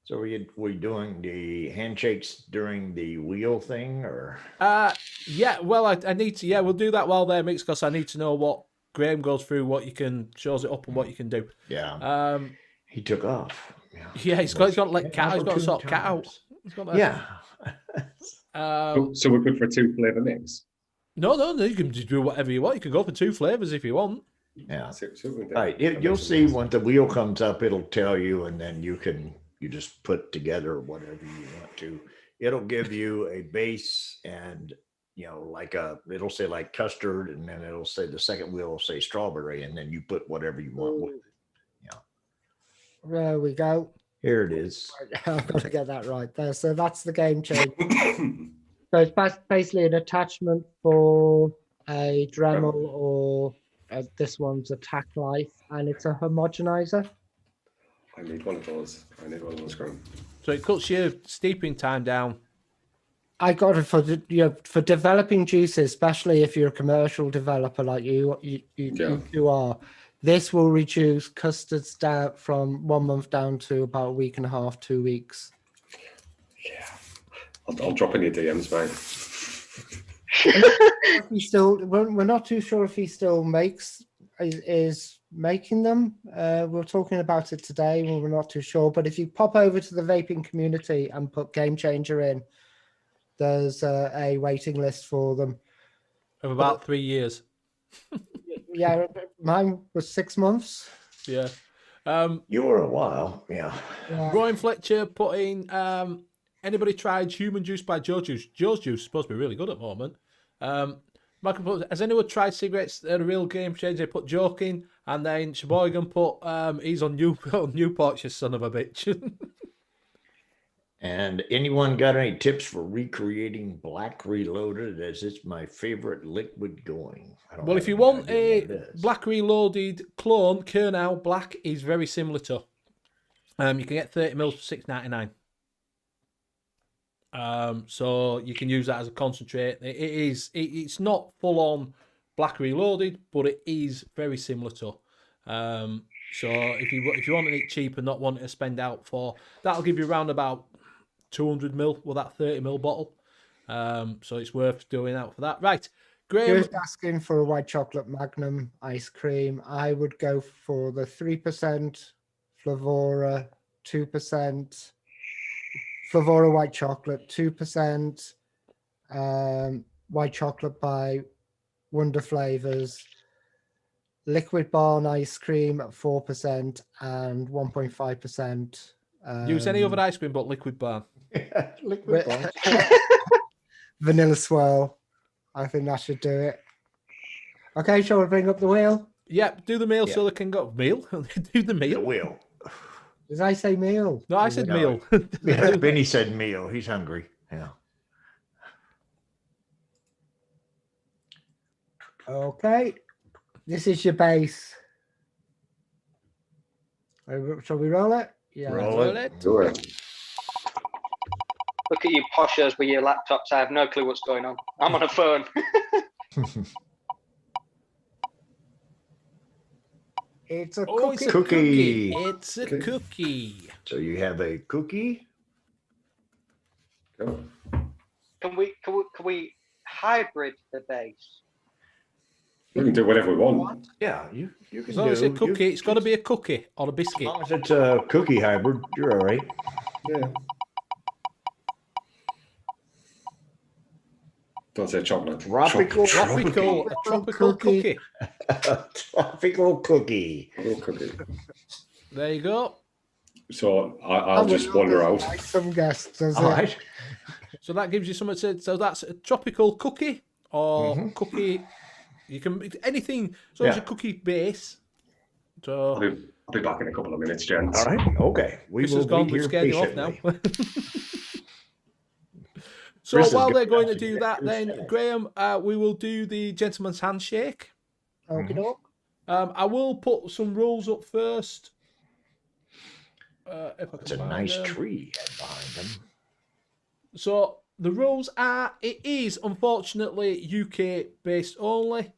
So were you doing the handshakes during the wheel thing, or? Yeah. Well, I need to. Yeah, we'll do that while they're mixed because I need to know what Graham goes through, what you can shows it up, and what you can do. Yeah. He took off. Yeah, he's got to let cat. He's got to sort cat out. He's got to, Yeah. So we're good for a 2-flavour mix. No, you can do whatever you want. You can go for 2 flavors if you want. Yeah. So we can All right. do- You'll see when the wheel comes up, it'll tell you, and then you just put together whatever you want to. It'll give you a base and, it'll say like custard, and then it'll say the second wheel will say strawberry, and then you put whatever you want. There we go. Here it is. I've got to get that right there. So that's the game change. So it's basically an attachment for a Dremel or this one's a tack life, and it's a homogenizer. I need one of those. Graham. So it cuts your steeping time down. I got it for developing juices, especially if you're a commercial developer like you are. This will reduce custards down from 1 month down to about a week and a half, 2 weeks. Yeah, I'll drop in your DMs, mate. We're not too sure if he still is making them. We're talking about it today. We're not too sure. But if you pop over to the vaping community and put Game Changer in, there's a waiting list for them. Of about 3 years. Yeah, mine was 6 months. Yeah. You were a while. Yeah. Ryan Fletcher put in, anybody tried Human Juice by Joe's Juice? Joe's Juice is supposed to be really good at the moment. Michael put, has anyone tried cigarettes? They're a real game changer. They put joking, and then Sheboygan put, he's on Newport, you son of a bitch. And anyone got any tips for recreating Black Reloaded, as it's my favorite liquid going? Well, if you want a Black Reloaded clone, Kernel Black is very similar to. You can get 30 mils for $6.99. So you can use that as a concentrate. It's not full on Black Reloaded, but it is very similar to. So if you want it cheap and not want to spend out for, that'll give you around about 200 mil with that 30 mil bottle. So it's worth doing out for that. Right. Graham. Just asking for a white chocolate Magnum ice cream. I would go for the 3% Flavora, 2% Flavora white chocolate, 2% white chocolate by Wonder Flavors, Liquid Barn ice cream at 4%, and 1.5%. Use any other ice cream but Liquid Barn. Liquid Barn. Vanilla swirl. I think that should do it. Okay, shall we bring up the wheel? Yep, do the meal so they can go. Meal? Do the meal. The wheel. Did I say meal? No, I said meal. Yeah, Benny said meal. He's hungry. Yeah. Okay. This is your base. Shall we roll it? Yeah. Roll it. Do it. Look at you poshers with your laptops. I have no clue what's going on. I'm on a phone. It's a Oh, cookie. it's a cookie. It's a cookie. So you have a cookie. Go. Can we hybrid the base? We can do whatever we want. Yeah, you can As long as do. it's a cookie, it's got to be a cookie or a As biscuit. long as it's a cookie hybrid, you're all right. Yeah. Don't say chocolate. Tropical Tropical cookie. Tropical cookie. Cookie. There you go. So I'll just wander out. Like some guests, does All it? right. So that gives you something to. So that's a tropical cookie or cookie. You can anything. So it's a cookie base. So I'll be back in a couple of minutes, gents. All right. Okay. We Chris will has gone. be We've here scared you off now. patiently. So Chris is while they're going going to to do the that, then next Graham, we will do the gentleman's handshake. Okie doke. I will put some rules up first. If I can It's a find nice them. tree behind them. So the rules are: it is unfortunately UK based only.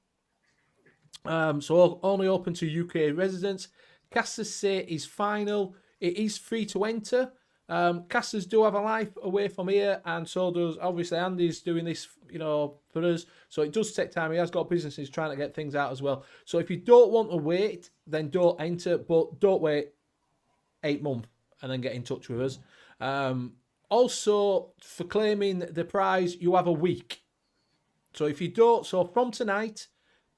So only open to UK residents. Casters say is final. It is free to enter. Casters do have a life away from here, and so does obviously Andy's doing this, for us. So it does take time. He has got businesses trying to get things out as well. So if you don't want to wait, then don't enter, but don't wait 8 months. and then get in touch with us. Also, for claiming the prize, you have a week. So if you don't, so from tonight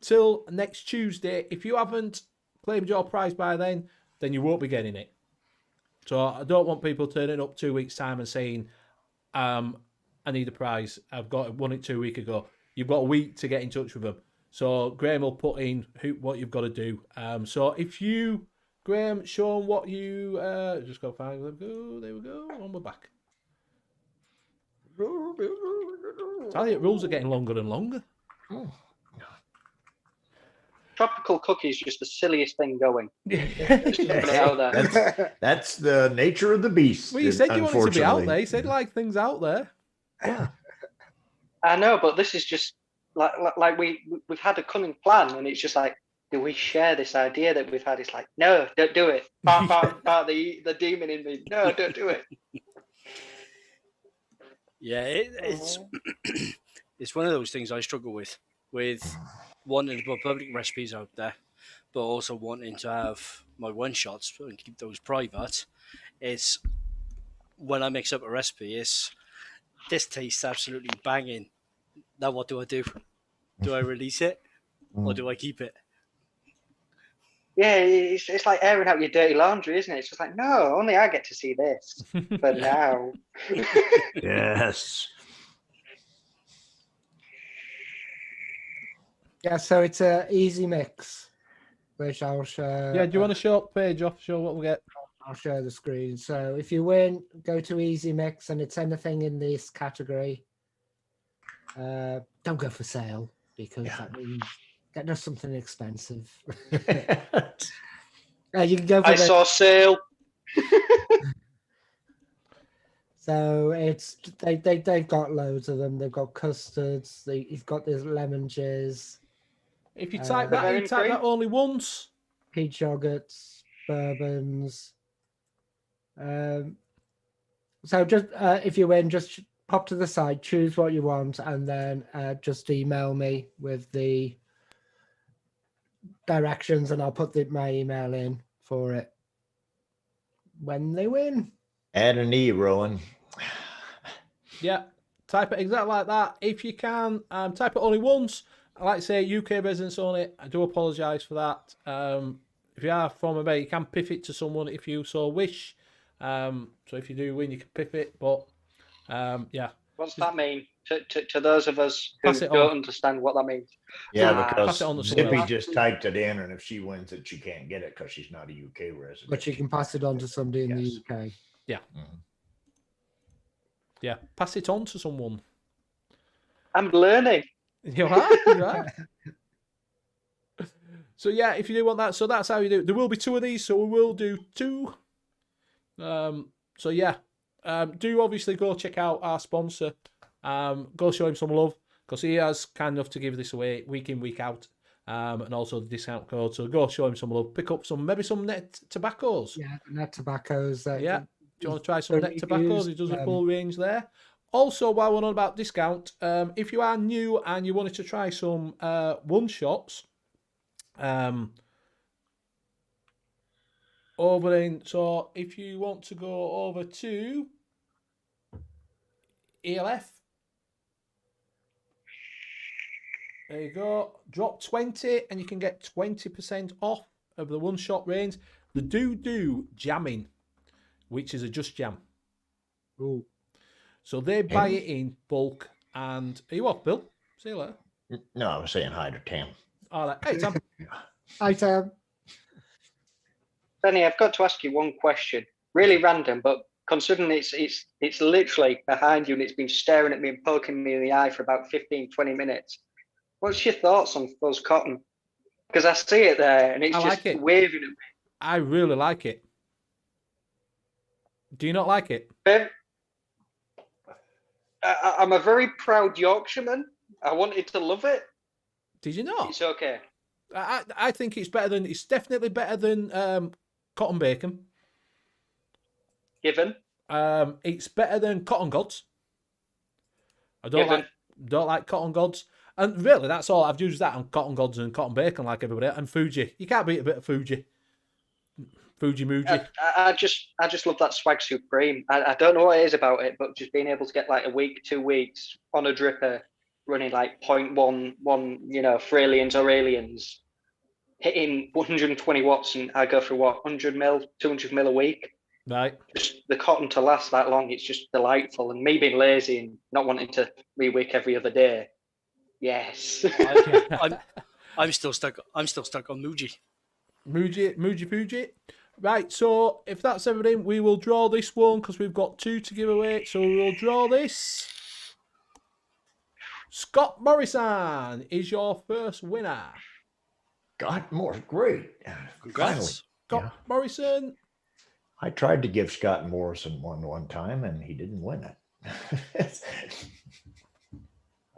till next Tuesday, if you haven't claimed your prize by then you won't be getting it. So I don't want people turning up 2 weeks' time and saying, I need a prize. I've won it 2 weeks ago. You've got a week to get in touch with them. So Graham will put in what you've got to do. So if you, Graham, show them what you, just go find them. Go, there we go. On we're back. Tell you, rules are getting longer and longer. Oh. Tropical cookies just the silliest thing going. Just putting it out there. That's the nature of the beast. Well, you said you wanted to be out there. You said like things out there. Yeah. I know, but this is just like we've had a cunning plan, and it's just like, do we share this idea that we've had? It's like, no, don't do it. The demon in me. No, don't do it. Yeah, it's it's one of those things I struggle with wanting to put public recipes out there, but also wanting to have my one shots and keep those private. It's when I mix up a recipe, this tastes absolutely banging. Now what do I do? Do I release it or do I keep it? Yeah, it's like airing out your dirty laundry, isn't it? It's just like, no, only I get to see this. But now. Yes. Yeah, so it's a easy mix, which I'll show. Yeah, do you want to show up page off, show what we get? I'll share the screen. So if you win, go to easy mix, and it's anything in this category. Don't go for sale, because that means get us something expensive. You can go for saw sale. So it's they've got loads of them. They've got custards. You've got this lemon jizz. If you type that only once. Peach yogurts, bourbons. So just if you win, just pop to the side, choose what you want, and then just email me with the directions, and I'll put my email in for it when they win. Add an E, Rowan. Yeah, type it exactly like that. If you can, type it only once. I like to say UK residents only. I do apologise for that. If you are from America, you can piff it to someone if you so wish. So if you do win, you can piff it. But yeah. What's that mean to those of us who don't understand what that means? Yeah, because Zippy else. just typed it in, and if she wins it, she can't get it because she's not a UK resident. But you can pass it on to somebody in the UK. Yeah. Yeah, pass it on to someone. I'm learning. You are. So yeah, if you do want that, so that's how you do it. There will be 2 of these, so we will do 2. So yeah, do obviously go check out our sponsor. Go show him some love, because he has kind enough to give this away week in, week out, and also the discount code. So go show him some love. Pick up maybe some net tobaccos. Yeah, net tobaccos. Yeah. Do you want to try some net tobaccos? He does a full range there. Also, while we're on about discount, if you are new and you wanted to try some one shots, over in, so if you want to go over to ELF, there you go, drop 20 and you can get 20% off of the one shot range. The do jamming, which is a just jam. Ooh. So they buy it in bulk. And are you off, Bill? See you later. No, I was saying hi to Tam. All right. Hey, Tam. Hi, Tam. Benny, I've got to ask you one question. Really random, but considering it's literally behind you and it's been staring at me and poking me in the eye for about 15, 20 minutes. What's your thoughts on fuzz cotton? Because I see it there and it's just waving at me. I really like it. Do you not like it? I'm a very proud Yorkshireman. I wanted to love it. Did you not? It's okay. I think it's definitely better than cotton bacon. Given. It's better than cotton gods. I don't like cotton gods. And really, that's all. I've used that on cotton gods and cotton bacon like everybody else. And Fuji. You can't beat a bit of Fuji. Fuji Muji. I just love that Swag Supreme. I don't know what it is about it, but just being able to get like a week, 2 weeks on a dripper running like 0.11, you know, for aliens or aliens, hitting 120 watts, and I go through what, 100 mil, 200 mil a week. Right. Just the cotton to last that long, it's just delightful. And me being lazy and not wanting to re-wick every other day, yes. I'm still stuck on Muji. Fuji. Right, so if that's everything, we will draw this one because we've got 2 to give away. So we will draw this. Scott Morrison is your first winner. Scott Morrison, great. Congrats. Scott Morrison. I tried to give Scott Morrison one time, and he didn't win it.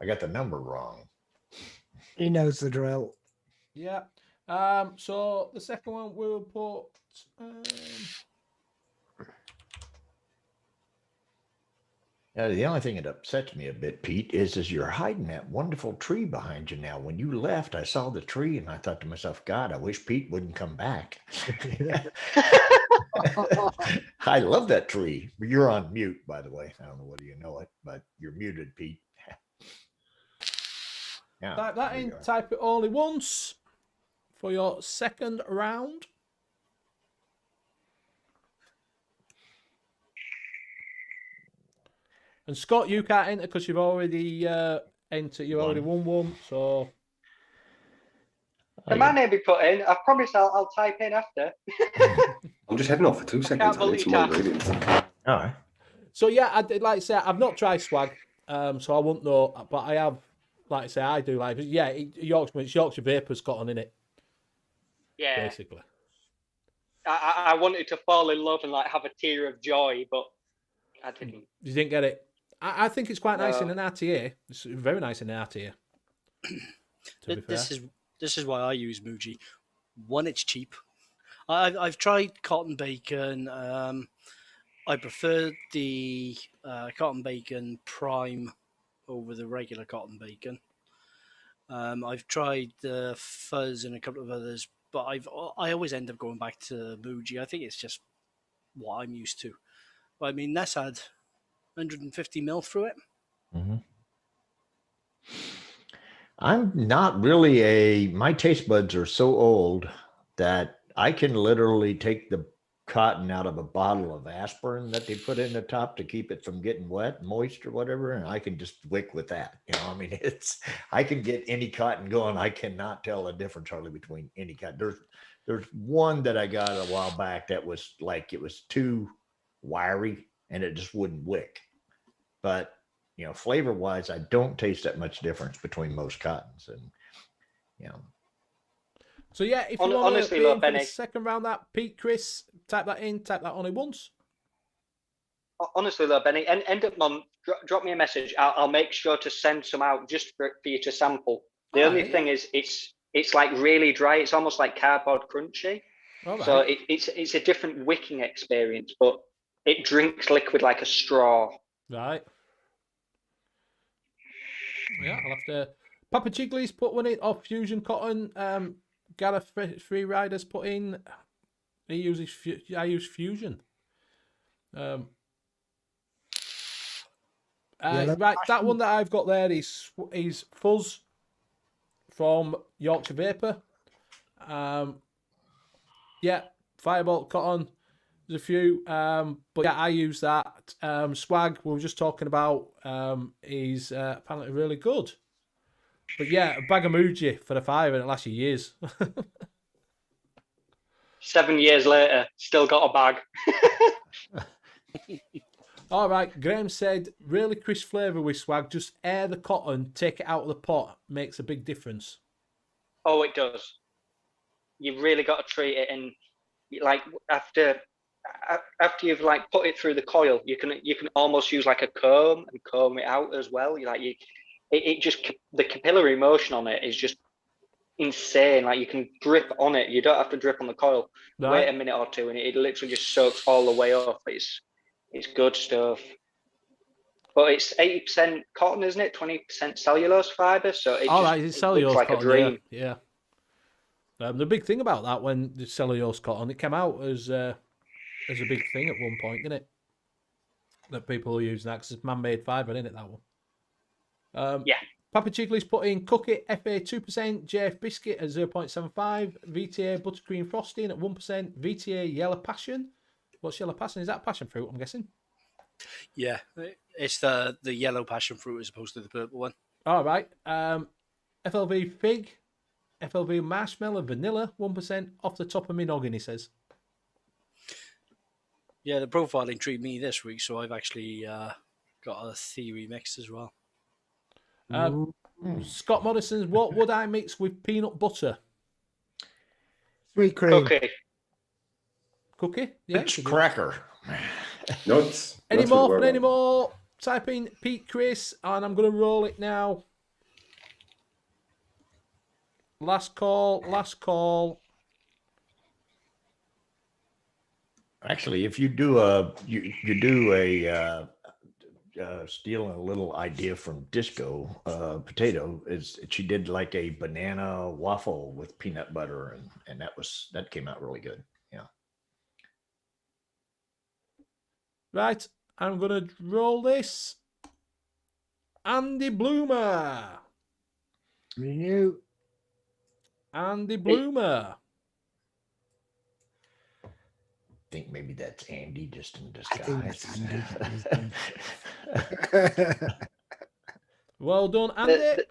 I got the number wrong. He knows the drill. Yeah. So the second one we'll put. The only thing that upsets me a bit, Pete, is you're hiding that wonderful tree behind you now. When you left, I saw the tree and I thought to myself, God, I wish Pete wouldn't come back. I love that tree. You're on mute, by the way. I don't know whether you know it, but you're muted, Pete. Yeah, Type that in. Type it only once for your second round. And Scott, you can't enter because you've already entered. You already won one. So Can my name be put in? I promise I'll type in after. I'm just heading off for 2 seconds. I need some more ingredients. All right. So yeah, I did, like I say, I've not tried swag, so I won't know. But I have, like I say, I do like. Yeah, Yorkshire Vapor's got on in it. Yeah. Basically. I wanted to fall in love and like have a tear of joy, but I didn't. You didn't get it. I think it's quite nice in an RTA. It's very nice in an RTA. This is why I use Muji. One, it's cheap. I've tried cotton bacon. I prefer the cotton bacon prime over the regular cotton bacon. I've tried the fuzz and a couple of others, but I always end up going back to Muji. I think it's just what I'm used to. But I mean, that's had 150 mil through it. Mm-hmm. I'm not really my taste buds are so old that I can literally take the cotton out of a bottle of aspirin that they put in the top to keep it from getting wet, moist or whatever, and I can just wick with that. You know, I mean, I can get any cotton going. I cannot tell the difference hardly between any cotton. There's one that I got a while back that was like, it was too wiry and it just wouldn't wick. But, you know, flavor wise, I don't taste that much difference between most cottons. And, you know. So yeah, if you want to be in for the second round, that Pete, Chris, type that in, type that only once. Honestly though, Benny, end of month, drop me a message. I'll make sure to send some out just for you to sample. The only thing is it's like really dry. It's almost like cardboard crunchy. Right. So it's a different wicking experience, but it drinks liquid like a straw. Right. Yeah, I'll have to. Papa Chigley's put one in off Fusion Cotton. Gareth Free Riders put in. He uses. I use Fusion. Right, that one that I've got there is Fuzz from Yorkshire Vapor. Yeah, Firebolt Cotton. There's a few, but yeah, I use that. Swag we were just talking about is apparently really good. But yeah, a bag of Muji for the $5 and it lasts you years. 7 years later, still got a bag. All right, Graham said, really crisp flavour with swag. Just air the cotton, take it out of the pot. Makes a big difference. Oh, it does. You've really got to treat it, and like after you've like put it through the coil, you can almost use like a comb and comb it out as well. It just, the capillary motion on it is just insane. Like you can drip on it. You don't have to drip on the coil. Right. Wait a minute or two, and it literally just soaks all the way up. It's good stuff. But it's 80% cotton, isn't it? 20% cellulose fiber. So it it's cellulose looks like cotton, a dream. Yeah. The big thing about that when the cellulose cotton, it came out as a big thing at one point, didn't it? That people are using that because it's man-made fibre, isn't it, that one? Yeah. Papa Chigley's put in Cookie FA 2%, JF Biscuit at 0.75, VTA Buttercream Frosting at 1%, VTA Yellow Passion. What's Yellow Passion? Is that passion fruit, I'm guessing? Yeah, it's the yellow passion fruit as opposed to the purple one. All right. FLV Fig, FLV Marshmallow, Vanilla, 1% off the top of my noggin, he says. Yeah, the profile intrigued me this week, so I've actually got a theory mixed as well. Scott Morrison's, what would I mix with peanut butter? Sweet cream. Cookie? Yeah. It's cracker. Nuts. Any Nuts more would for work any well. more? Type in Pete Chris, and I'm going to roll it now. Last call. Actually, if you do a stealing a little idea from Disco Potato, is she did like a banana waffle with peanut butter, and that came out really good. Yeah. Right, I'm going to roll this. Andy Bloomer. You. Andy Bloomer. I think maybe that's Andy just in I think disguise. that's Andy. Well done, Andy.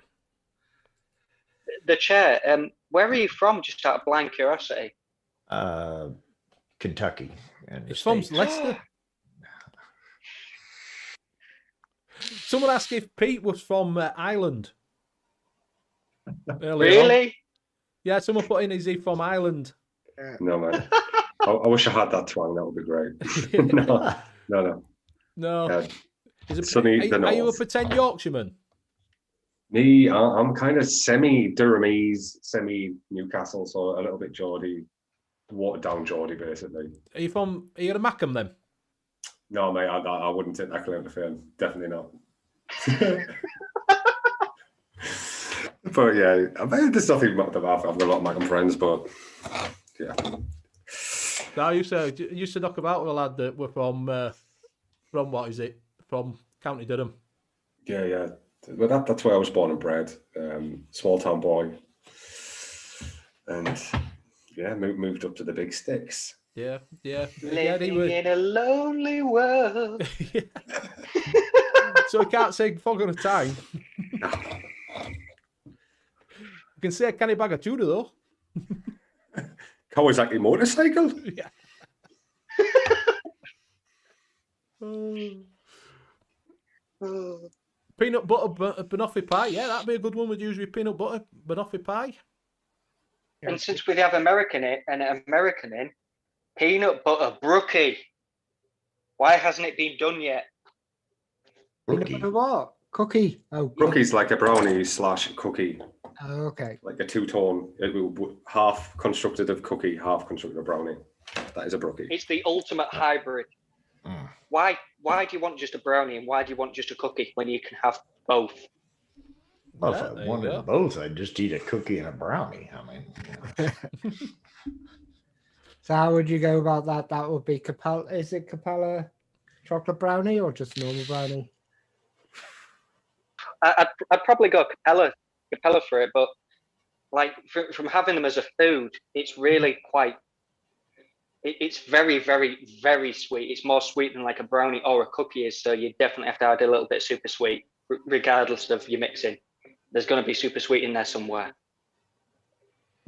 The chair. Where are you from? Just out of blind curiosity. Kentucky. It's from Leicester. Someone asked if Pete was from Ireland. Really? On. Yeah, someone put in, is he from Ireland? No, man. I wish I had that twang. That would be great. No. Is it, Sunny, are you a pretend Yorkshireman? Me, I'm kind of semi-Durhamese, semi-Newcastle, so a little bit Geordie, watered down Geordie, basically. Are you at Mackham then? No, mate, I wouldn't take that claim to fame. Definitely not. But yeah, there's nothing about that. I've got a lot of Mackham friends, but yeah. No, I used to knock about with a lad that were from what is it? From County Durham. Yeah. Well, that's where I was born and bred. Small town boy, and yeah, moved up to the big sticks. Yeah. Living in a lonely world. So I can't say fog on a time. You can say a canny bag of tuna though. Kawasaki motorcycle. Yeah. Peanut butter banoffee pie. Yeah, that'd be a good one. We'd use with peanut butter banoffee pie. And since we have American in, peanut butter brookie. Why hasn't it been done yet? Peanut butter what? Cookie. Oh, Brookie's like a brownie / cookie. Oh, okay. Like a two-tone, half constructed of cookie, half constructed of brownie. That is a brookie. It's the ultimate hybrid. Mm. Why do you want just a brownie and why do you want just a cookie when you can have both? Well, Yeah, if there I you wanted go. both, I'd just eat a cookie and a brownie. I mean, So how would you go about that? That would be Capella. Is it Capella chocolate brownie or just normal brownie? I'd probably go Capella for it, but like from having them as a food, it's really quite. It's very, very, very sweet. It's more sweet than like a brownie or a cookie is. So you definitely have to add a little bit super sweet, regardless of your mixing. There's going to be super sweet in there somewhere.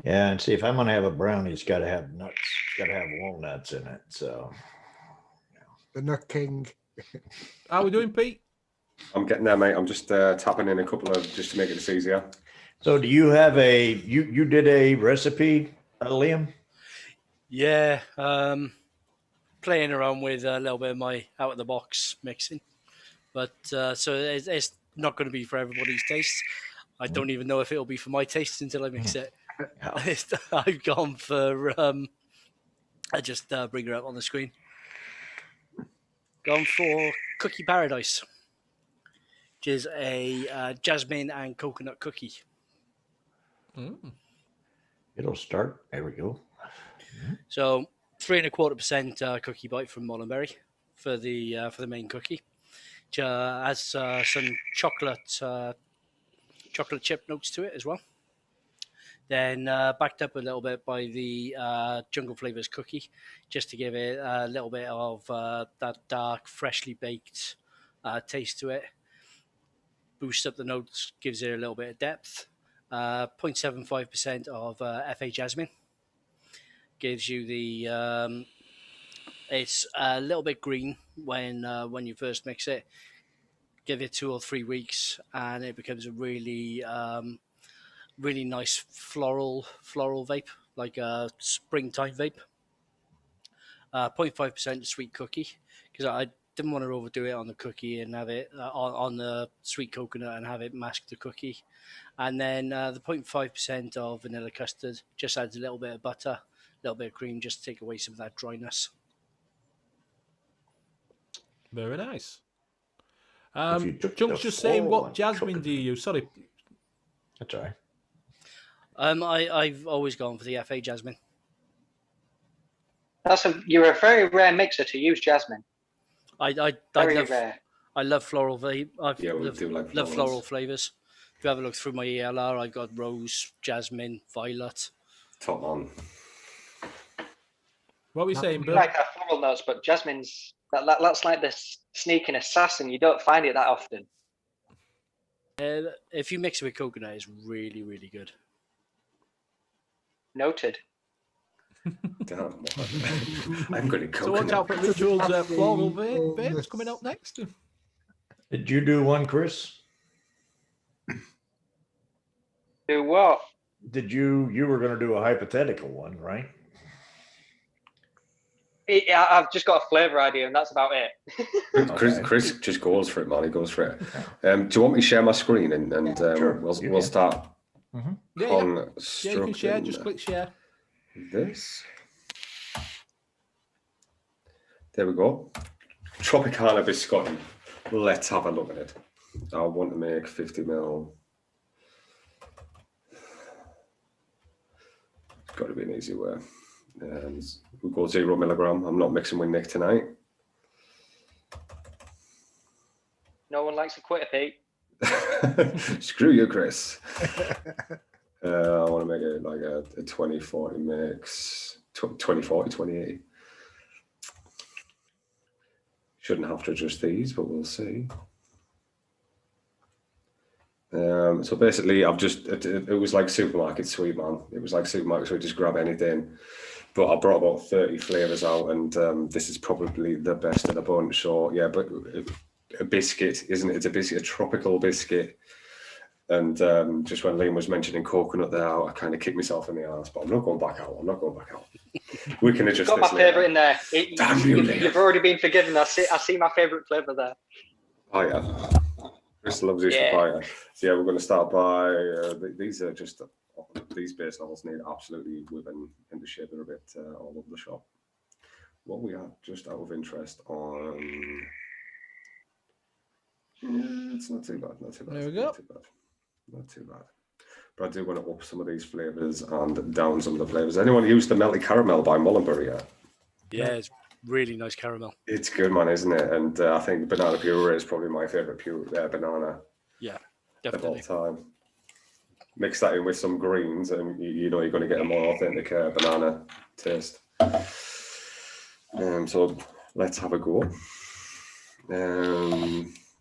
yeah, and see, if I'm going to have a brownie, it's got to have nuts. It's got to have walnuts in it. So, The Nut King. How are we doing, Pete? I'm getting there, mate. I'm just tapping in a couple of just to make it easier. so do you have you did a recipe, Liam? Yeah, playing around with a little bit of my out of the box mixing, but so it's not going to be for everybody's taste. I don't even know if it'll be for my taste until I mix it. I've gone for I just bring her up on the screen. Gone for Cookie Paradise, which is a jasmine and coconut cookie. Yeah, It'll start. There we go. So 3.25% cookie bite from Mullenberry for the main cookie. Has some chocolate chip notes to it as well. Then backed up a little bit by the Jungle Flavors cookie, just to give it a little bit of that dark, freshly baked taste to it. Boosts up the notes, gives it a little bit of depth. 0.75% of FA Jasmine. Gives you the... it's a little bit green when you first mix it. Give it 2 or 3 weeks and it becomes a really... really nice floral vape, like a springtime vape. 0.5% sweet cookie, because I didn't want to overdo it on the cookie and have it on the sweet coconut and have it mask the cookie. And then the 0.5% of vanilla custard just adds a little bit of butter, a little bit of cream, just to take away some of that dryness. Very nice. Chunk's just saying, what jasmine do you use? Sorry. That's all right. I've always gone for the FA Jasmine. You're a very rare mixer to use jasmine. Very rare. I love floral vape. Love floral flavors. If you have a look through my ELR, I've got rose, jasmine, violet. Top on. What are we saying, Bill? Like floral notes, but jasmine's that's like the sneaking assassin. You don't find it that often. If you mix it with coconut, it's really, really good. Noted. Damn, I'm going to coconut. So watch out for Ritual's floral vape that's coming up next. Did you do one, Chris? Do what? Did you were going to do a hypothetical one, right? I've just got a flavour idea, and that's about it. Chris just goes for it, man. He goes for it. Do you want me to share my screen and sure. we'll start? Mm-hmm. Yeah, you can share. Just click share. This. There we go. Tropicana Biscotti. Let's have a look at it. I want to make 50 ml. It's got to be an easy way. And we'll go 0 milligram. I'm not mixing with Nick tonight. No one likes a quitter, Pete. Screw you, Chris. I want to make it like a 20-40 mix. 20-40, 20-80. Shouldn't have to adjust these, but we'll see. So basically, it was like supermarket sweet, man. It was like supermarket sweet, just grab anything. But I brought about 30 flavors out, and this is probably the best of the bunch. So yeah, but a biscuit, isn't it? It's a biscuit, a tropical biscuit. And just when Liam was mentioning coconut there, I kind of kicked myself in the arse, but I'm not going back out. We can adjust. Got my favourite in there. You've already been forgiven. I see my favourite flavour there. Oh yeah, Chris loves his papaya. So yeah, we're going to start by these are just these base levels need absolutely whipping into shape. They're a bit all over the shop. What we are just out of interest on. Yeah, it's not too bad. There we go. Not too bad. But I do want to up some of these flavors and down some of the flavors. Anyone use the Melty Caramel by Mullenberry yet? Yeah, it's really nice caramel. It's good, man, isn't it? And I think banana puree is probably my favorite banana. Yeah, definitely. Of all time. Mix that in with some greens, and you know you're going to get a more authentic banana taste. So let's have a go.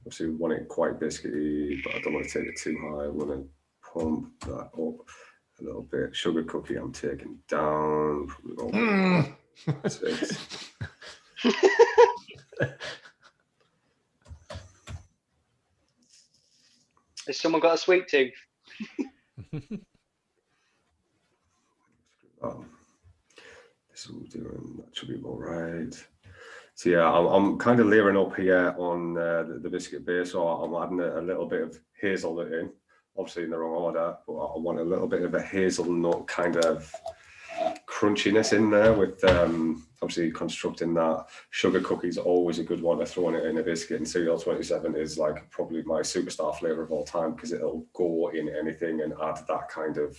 Obviously, we want it quite biscuity, but I don't want to take it too high. I want to pump that up a little bit. Sugar cookie, I'm taking down. Probably about 6. Has someone got a sweet tooth? This is what we're doing. That should be all right. So yeah, I'm kind of layering up here on the biscuit base, so I'm adding a little bit of hazelnut in, obviously in the wrong order, but I want a little bit of a hazelnut kind of crunchiness in there with obviously constructing that. Sugar cookies are always a good one to throw in a biscuit, and Cereal 27 is like probably my superstar flavor of all time because it'll go in anything and add that kind of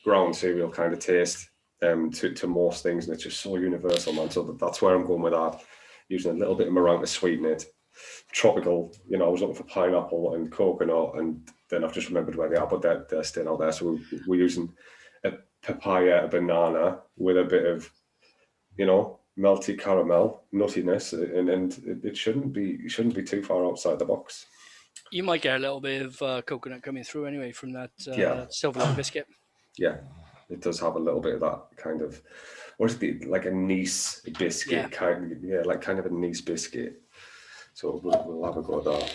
ground cereal kind of taste to most things, and it's just so universal, man. So that's where I'm going with that. Using a little bit of meringue to sweeten it. Tropical, I was looking for pineapple and coconut, and then I've just remembered where they are, but they're still out there. So we're using a papaya, a banana with a bit of, melty caramel, nuttiness, and it shouldn't be too far outside the box. You might get a little bit of coconut coming through anyway from that silverline biscuit. Yeah, it does have a little bit of that kind of, what is it, like a Nice biscuit, kind of a Nice biscuit. So we'll have a go at that.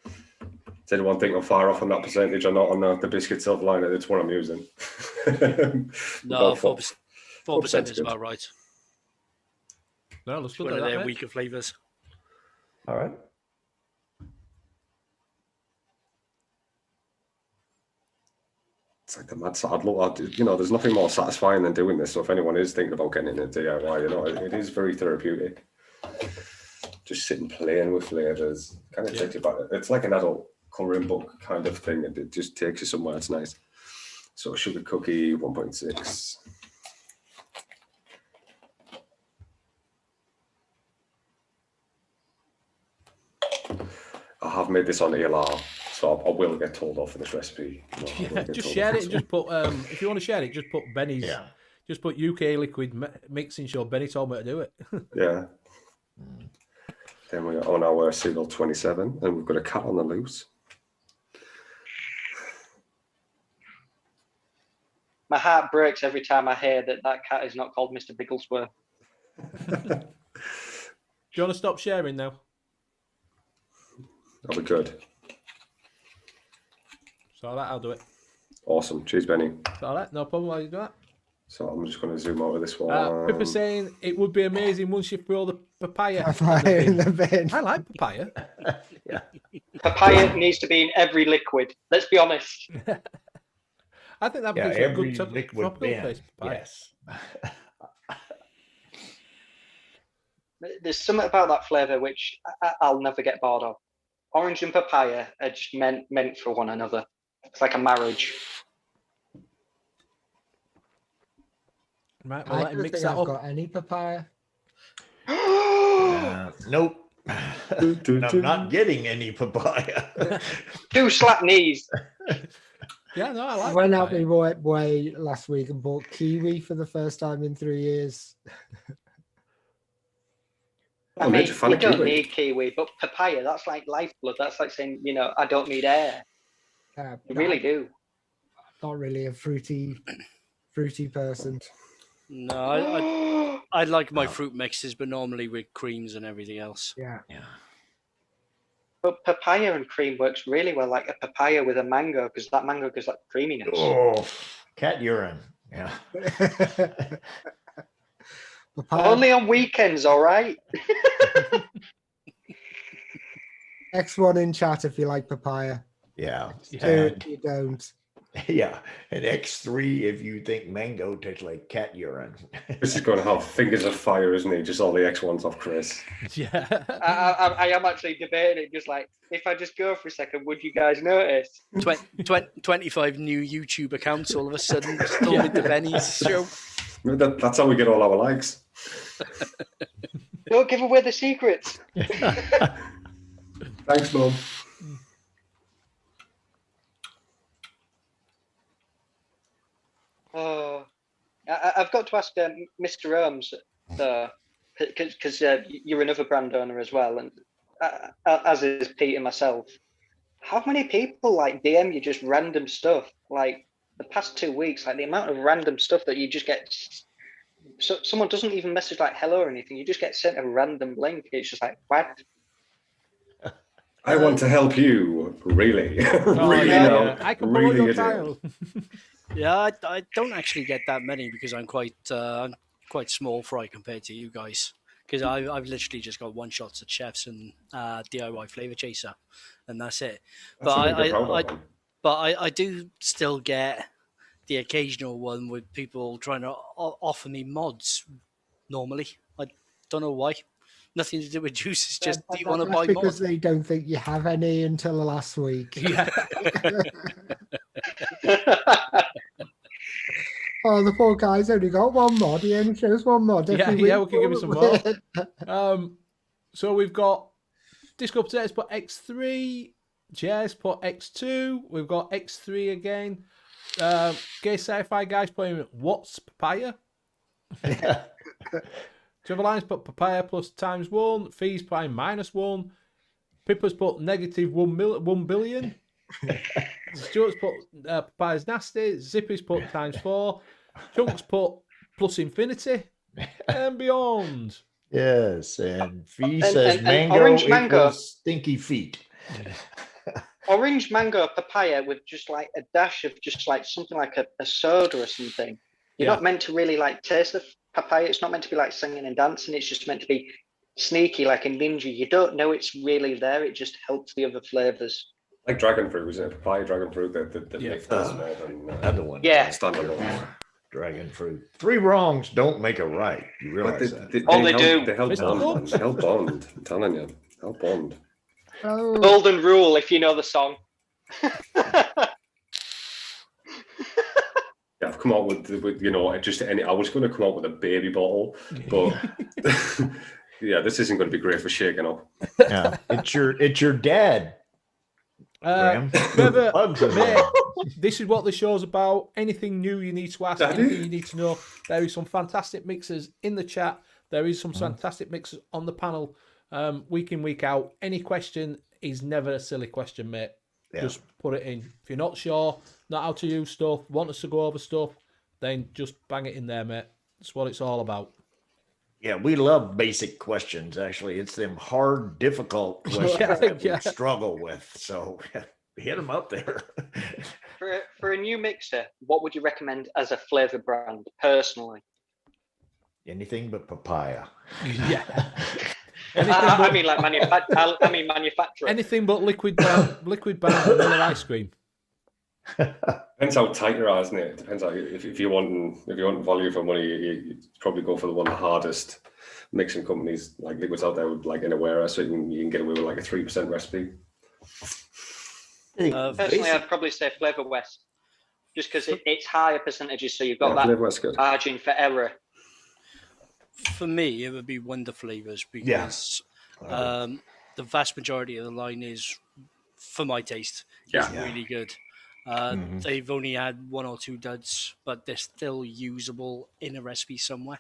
Does anyone think I'm far off on that percentage or not on the biscuit silverline? It's what I'm using. No, 4% is about right. No, let's look one at of that. their weaker flavours. All right. It's like the mad sad. There's nothing more satisfying than doing this. So if anyone is thinking about getting into DIY, it is very therapeutic. Just sitting playing with flavors, kind of takes you back. It's like an adult coloring book kind of thing, and it just takes you somewhere. It's nice. So sugar cookie 1.6. I have made this on ELR, so I will get told off for this recipe. Just share it and just put. If you want to share it, just put Benny's. Yeah. Just put U.K.E-liquid Mixing Show. Benny told me to do it. Yeah. Then we're on our serial 27, and we've got a cat on the loose. My heart breaks every time I hear that cat is not called Mr. Bigglesworth. Do you want to stop sharing now? That'll be good. So I'll do it. Awesome. Cheers, Benny. All right, no problem. While you do that. So I'm just going to zoom out of this one. Pippa saying it would be amazing once you throw the papaya in the bin. I like papaya. Yeah. Papaya needs to be in every liquid. Let's be honest. I think that makes a good tropical taste. Yes. There's something about that flavour which I'll never get bored of. Orange and papaya are just meant for one another. It's like a marriage. Right, I don't think I've got any papaya. Nope. I'm not getting any papaya. 2 slap knees. Yeah, no, I like. I went out my way last week and bought kiwi for the first time in 3 years. I mean, you don't need kiwi, but papaya, that's like lifeblood. That's like saying, I don't need air. You really do. Not really a fruity person. No, I like my fruit mixes, but normally with creams and everything else. Yeah. But papaya and cream works really well, like a papaya with a mango, because that mango gives that creaminess. Oh, cat urine. Yeah. Only on weekends, all right? X1 in chat if you like papaya. Yeah. You don't. Yeah, and X3 if you think mango tastes like cat urine. This is going to have fingers of fire, isn't it? Just all the X1s off Chris. Yeah. I am actually debating it, just like, if I just go for a second, would you guys notice? 25 new YouTube accounts all of a sudden storming the Benny's show. That's how we get all our likes. Don't give away the secrets. Thanks, Mum. I've got to ask Mr. Ohms, because you're another brand owner as well, and as is Pete and myself. How many people DM you just random stuff? Like the past 2 weeks, like the amount of random stuff that you just get. So someone doesn't even message like hello or anything. You just get sent a random link. It's just like, what? I want to help you, really. Really, yeah. I can promote your child. Yeah, I don't actually get that many because I'm quite small fry compared to you guys. Because I've literally just got one shots at chefs and DIY flavor chaser, and that's it. But I do still get the occasional one with people trying to offer me mods. Normally, I don't know why. Nothing to do with juice. It's just, do you want to buy because more? They don't think you have any until last week. Yeah. Oh, the poor guy's only got one mod. He only shows one mod. Yeah, every yeah, week. we can give you some more. So we've got Disco Potatoes put X3, Jazz put X2, we've got X3 again. Gay Sci-Fi guys putting what's papaya? Trevor Lyons put papaya plus ×1. Fees putting -1. Pippa's put -1 billion. Stuart's put papaya's nasty. Zippy's put ×4. Chunks put plus infinity and beyond. Yes, and Fee And- says and mango orange mango. equals stinky feet. Orange mango papaya with just like a dash of just like something like a soda or something. You're not meant to really like taste the papaya. It's not meant to be like singing and dancing. It's just meant to be sneaky, like a ninja. You don't know it's really there. It just helps the other flavors. Like dragon fruit, was it papaya dragon fruit that Yeah. makes this more than Another one. Yeah. standalone? Dragon fruit. 3 wrongs don't make a right. You But realize that? They help, do. They help Mr. bond, man. Hobbs. They help bond. I'm telling you. Help bond. Oh, Golden rule, if you know the song. Yeah, I've come out with you know, just any. I was going to come out with a baby bottle, but yeah, this isn't going to be great for shaking up. Yeah, it's your dad. Graham. Trevor, Bugs are mate, there. this is what the show's about. Anything new you need to ask, Daddy? anything you need to know. There is some fantastic mixers in the chat. There is some fantastic mixers on the panel, week in, week out. Any question is never a silly question, mate. Yeah. Just put it in. If you're not sure, not how to use stuff, want us to go over stuff, then just bang it in there, mate. That's what it's all about. Yeah, we love basic questions. Actually, it's them hard, difficult questions that we struggle with. So hit them up there. For a new mixer, what would you recommend as a flavor brand, personally? Anything but papaya. Yeah. I mean, like manufacturer. Anything but liquid band vanilla ice cream. Depends how tight your are, isn't it? Depends how if you want value for money, you probably go for the one of the hardest mixing companies like liquids out there with like Inawera, so you can get away with like a 3% recipe. Personally, I'd probably say Flavor West, just because it's higher percentages, so you've got Flavor West's good. margin for error. For me, it would be Wonder Flavors because the vast majority of the line is, for my taste, really good. They've only had 1 or 2 duds, but they're still usable in a recipe somewhere.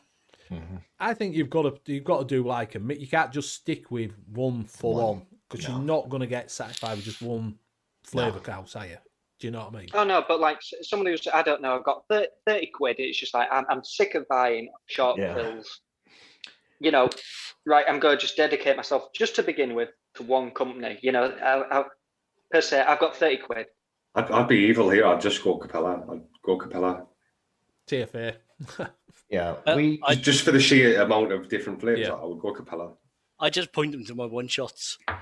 I think you've got to do like you can't just stick with one full on because you're not going to get satisfied with just one flavour house, are you? Do you know what I mean? Oh no, but like someone who's, I don't know, I've got 30 quid. It's just like I'm sick of buying short pills. You know, right? I'm going to just dedicate myself just to begin with to one company. You know, per se, I've got 30 quid. I'd be evil here. I'd just go Capella. I'd go Capella. TFA. Yeah, just for the sheer amount of different flavors, I would go Capella. I just point them to my one shots. I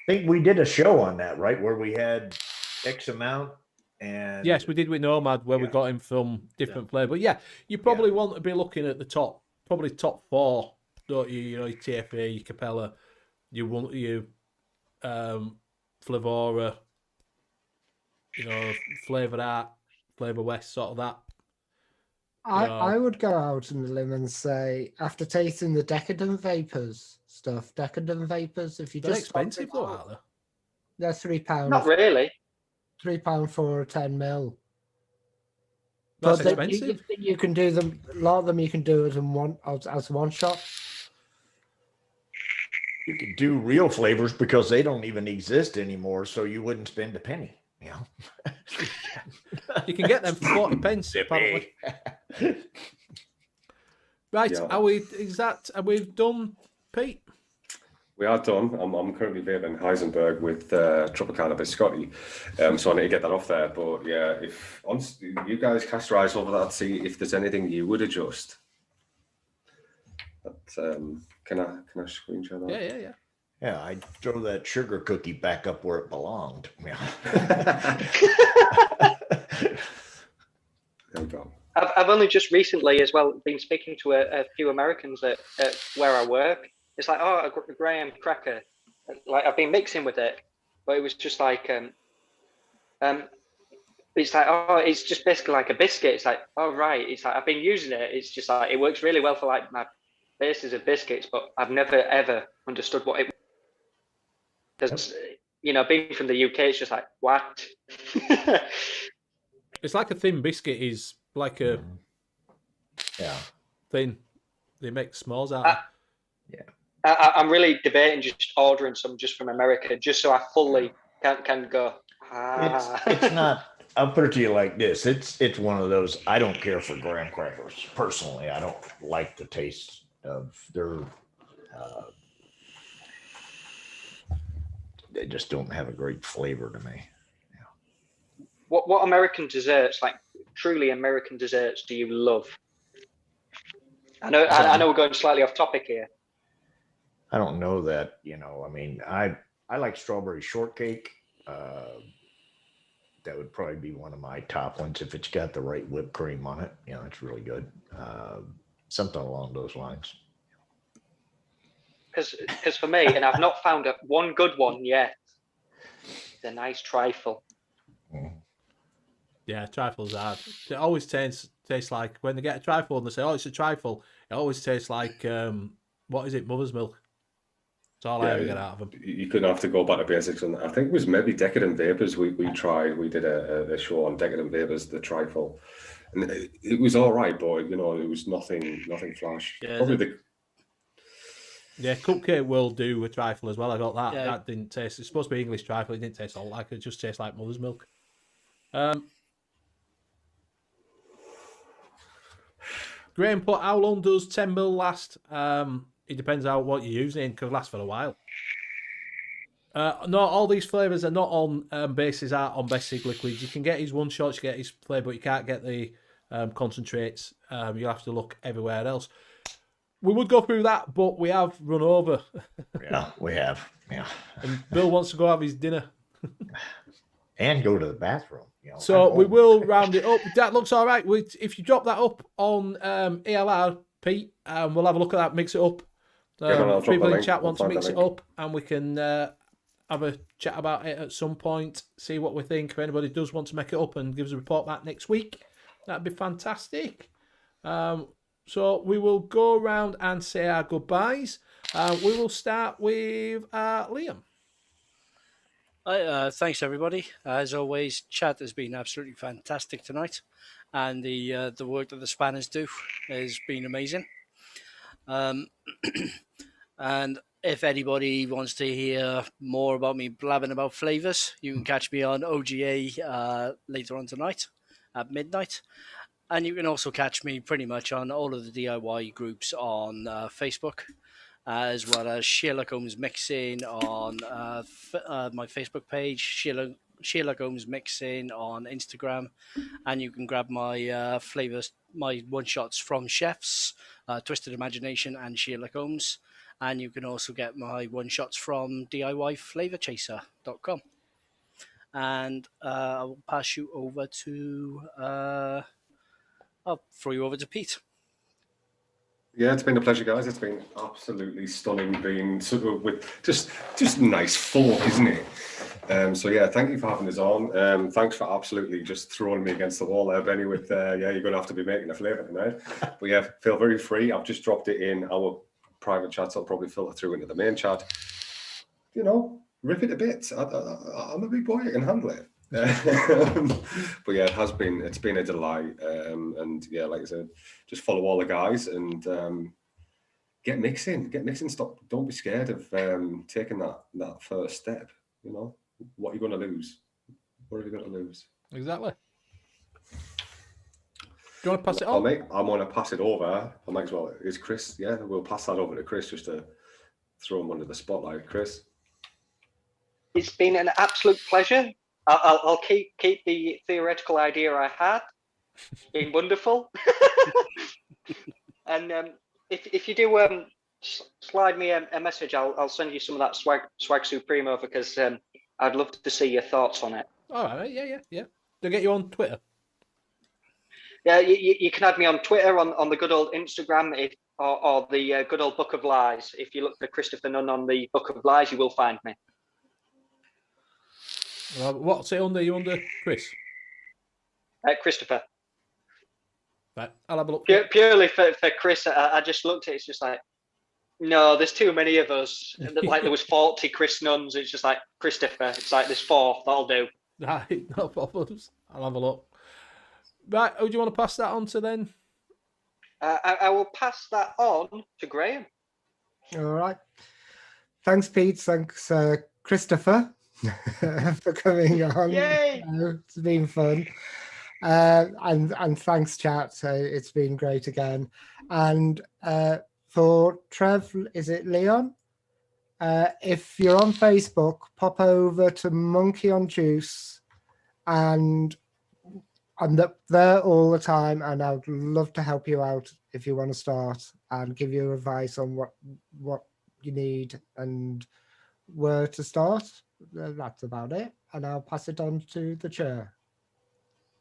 think we did a show on that, right? Where we had X amount, and yes, we did with Nomad, where we got him from different flavour. But yeah, you probably want to be looking at the top 4, don't you? You know, your TFA, your Capella, your Flavora, you know, Flavour Art, Flavour West, sort of that. I would go out on the limb and say, after tasting the Decadent Vapors stuff, if you They're just expensive though, aren't they? They're £3. Not really. £3 for 10 mil. That's But expensive. you can do them. A lot of them you can do as one shot. you could do real flavors because they don't even exist anymore, so you wouldn't spend a penny. You know? You can get them for 40 pence, apparently. Right, are we done, Pete? We are done. I'm currently vaping Heisenberg with Tropicana Biscotti, so I need to get that off there. But yeah, if honestly, you guys cast your eyes over that, see if there's anything you would adjust. But, can I screenshot that? Yeah. Yeah, I'd throw that sugar cookie back up where it belonged. Yeah. There we go. I've only just recently as well been speaking to a few Americans at where I work. It's like, oh, a Graham cracker. Like I've been mixing with it, but it was just like, it's like, oh, it's just basically like a biscuit. It's like, oh, right. It's like, I've been using it. It's just like, it works really well for like my bases of biscuits, but I've never ever understood what it does. You know, being from the UK, it's just like, what? It's like a thin biscuit is like a thin. They make s'mores out of. I'm really debating just ordering some just from America, just so I fully can go. It's not. I'll put it to you like this: it's one of those. I don't care for graham crackers personally. I don't like the taste of their. They just don't have a great flavor to me. Yeah. What American desserts, like truly American desserts, do you love? I know we're going slightly off topic here. I don't know that, you know, I mean, I like strawberry shortcake. That would probably be one of my top ones if it's got the right whipped cream on it. You know, it's really good. Something along those lines. Because for me, and I've not found one good one yet, the nice trifle. Yeah, trifle's hard. It always tastes like, when they get a trifle and they say, oh, it's a trifle, it always tastes like, what is it, mother's milk. That's all I ever get out of them. You couldn't have to go back to basics. And I think it was maybe Decadent Vapors we tried. We did a show on Decadent Vapors, the trifle. And it was all right, but, you know, it was nothing flash. Yeah, Probably Yeah, Cupcake will do a trifle as well. I got that. Yeah. That didn't taste. It's supposed to be English trifle. It didn't taste all like it. It just tastes like mother's milk. Graham put, how long does 10 mil last? It depends on what you're using. It could last for a while. No, all these flavours are not on bases art on Basic Liquids. You can get his one shot, you get his flavour, but you can't get the concentrates. You'll have to look everywhere else. We would go through that, but we have run over. Yeah, we have. Yeah. And Bill wants to go have his dinner. And go to the bathroom. You know, so we will round it up. That looks all right. If you drop that up on ELR, Pete, we'll have a look at that, mix it up. People in chat want to mix it up, and we can have a chat about it at some point, see what we think. If anybody does want to make it up and gives a report back next week, that'd be fantastic. So we will go around and say our goodbyes. We will start with Liam. Thanks, everybody. As always, chat has been absolutely fantastic tonight, and the work that the spanners do has been amazing. And if anybody wants to hear more about me blabbing about flavours, you can catch me on OGA later on tonight at midnight. And you can also catch me pretty much on all of the DIY groups on Facebook, as well as Sherlock Holmes Mixing on my Facebook page, Sherlock Holmes Mixing on Instagram, and you can grab my flavors, my one-shots from Chefs, Twisted Imagination and Sherlock Holmes, and you can also get my one-shots from DIYFlavorchaser.com. And I will pass you over to... I'll throw you over to Pete. Yeah, it's been a pleasure, guys. It's been absolutely stunning being sort of with just nice folk, isn't it? So yeah, thank you for having us on. Thanks for absolutely just throwing me against the wall there, Benny, with yeah, you're going to have to be making a flavour tonight. But yeah, feel very free. I've just dropped it in our private chat, so I'll probably filter through into the main chat. You know, rip it a bit. I'm a big boy, I can handle it. But yeah, it's been a delight, and yeah, like I said, just follow all the guys and get mixing. Don't be scared of taking that first step. You know, what are you going to lose? What are you going to lose? Exactly. Do you want to pass it on? I'm going to pass it over. I might as well. Is Chris? Yeah, we'll pass that over to Chris just to throw him under the spotlight. Chris, it's been an absolute pleasure. I'll keep the theoretical idea I had. It's been wonderful. And if you do slide me a message, I'll send you some of that swag supreme over, because I'd love to see your thoughts on it. All right, yeah. They'll get you on Twitter. Yeah, you can add me on Twitter, on the good old Instagram, or the good old Book of Lies. If you look for Christopher Nunn on the Book of Lies, you will find me. What's it under? You under Chris? Christopher. Right, I'll have a look. Purely for Chris, I just looked at it. It's just like, no, there's too many of us. Like there was 40 Chris Nuns. It's just like Christopher. It's like there's 4. That'll do. Right, no problems. I'll have a look. Right, who do you want to pass that on to then? I will pass that on to Graham. All right. Thanks, Pete. Thanks, Christopher, for coming on. Yay! It's been fun. And thanks, chat. It's been great again. And for Trev, is it Leon? If you're on Facebook, pop over to Monkey on Juice, and I'm there all the time, and I'd love to help you out if you want to start and give you advice on what you need and where to start. That's about it, and I'll pass it on to the chair.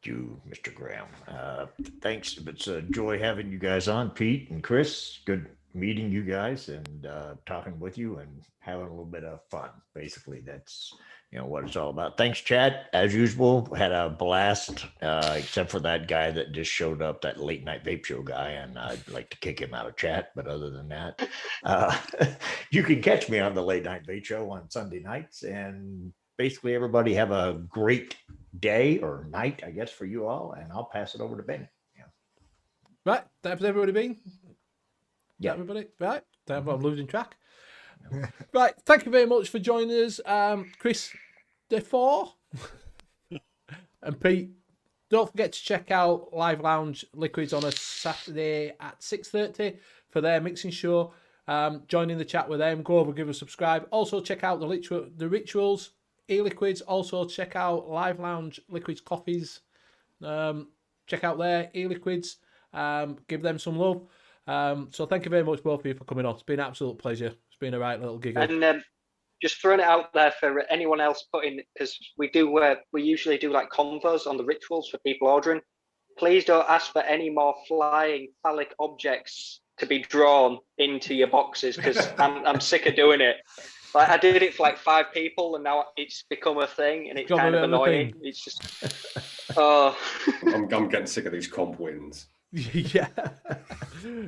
You, Mr. Graham. Thanks. It's a joy having you guys on, Pete and Chris. Good meeting you guys and talking with you and having a little bit of fun. Basically, that's what it's all about. Thanks, Chad. As usual, had a blast, except for that guy that just showed up, that late night vape show guy, and I'd like to kick him out of chat. But other than that, you can catch me on the late night vape show on Sunday nights. And basically, everybody have a great day or night, I guess, for you all. And I'll pass it over to Ben. Right, that's everybody been. Yeah, everybody. Right, I'm losing track. Right, thank you very much for joining us, Chris DeFore and Pete. Don't forget to check out Live Lounge Liquids on a Saturday at 6:30 for their mixing show. Join in the chat with them. Go over, give us a subscribe. Also check out the Rituals E-liquids. Also check out Live Lounge Liquids Coffees. Check out their E-liquids. Give them some love. So thank you very much, both of you, for coming on. It's been an absolute pleasure. It's been a right little giggle. And just throwing it out there for anyone else putting, because we usually do like convos on the Rituals for people ordering. Please don't ask for any more flying phallic objects to be drawn into your boxes, because I'm sick of doing it. Like I did it for like 5 people, and now it's become a thing, and it's kind of annoying. It's just, I'm getting sick of these comp wins. Yeah.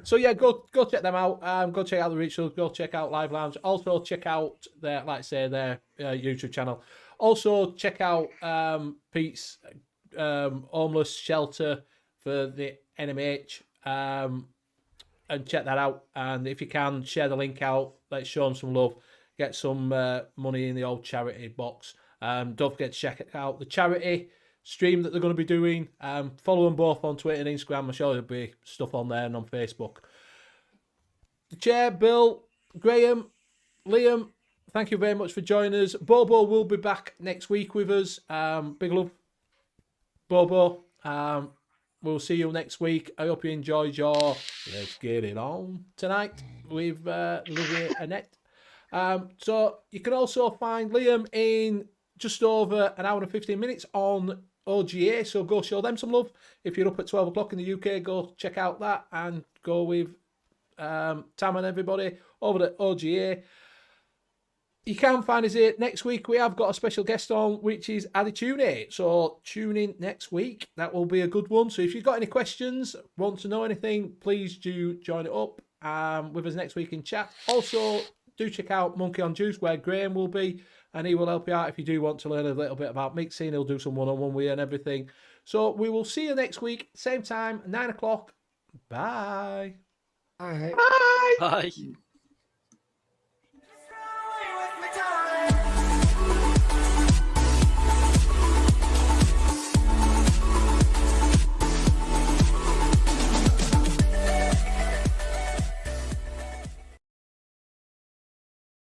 So yeah, go check them out. Go check out the Rituals. Go check out Live Lounge. Also check out their, like I say, their YouTube channel. Also check out Pete's homeless shelter for the NMH. And check that out. And if you can, share the link out. Let's show them some love. Get some money in the old charity box. Don't forget to check out the charity stream that they're going to be doing. Follow them both on Twitter and Instagram. I'm sure there'll be stuff on there and on Facebook. The chair, Bill, Graham, Liam, thank you very much for joining us. Bobo will be back next week with us. Big love, Bobo. We'll see you next week. I hope you enjoyed your Let's Get It On tonight with Livia Annette. So you can also find Liam in just over an hour and 15 minutes on OGA, so go show them some love. If you're up at 12 o'clock in the UK, go check out that and go with Tam and everybody over at OGA. You can find us here next week. We have got a special guest on, which is Aditune. So tune in next week. That will be a good one. So if you've got any questions, want to know anything, please do join it up with us next week in chat. Also, do check out Monkey on Juice, where Graham will be, and he will help you out if you do want to learn a little bit about mixing. He'll do some one-on-one with you and everything. So we will see you next week, same time, 9 o'clock. Bye. Bye. Bye. Bye.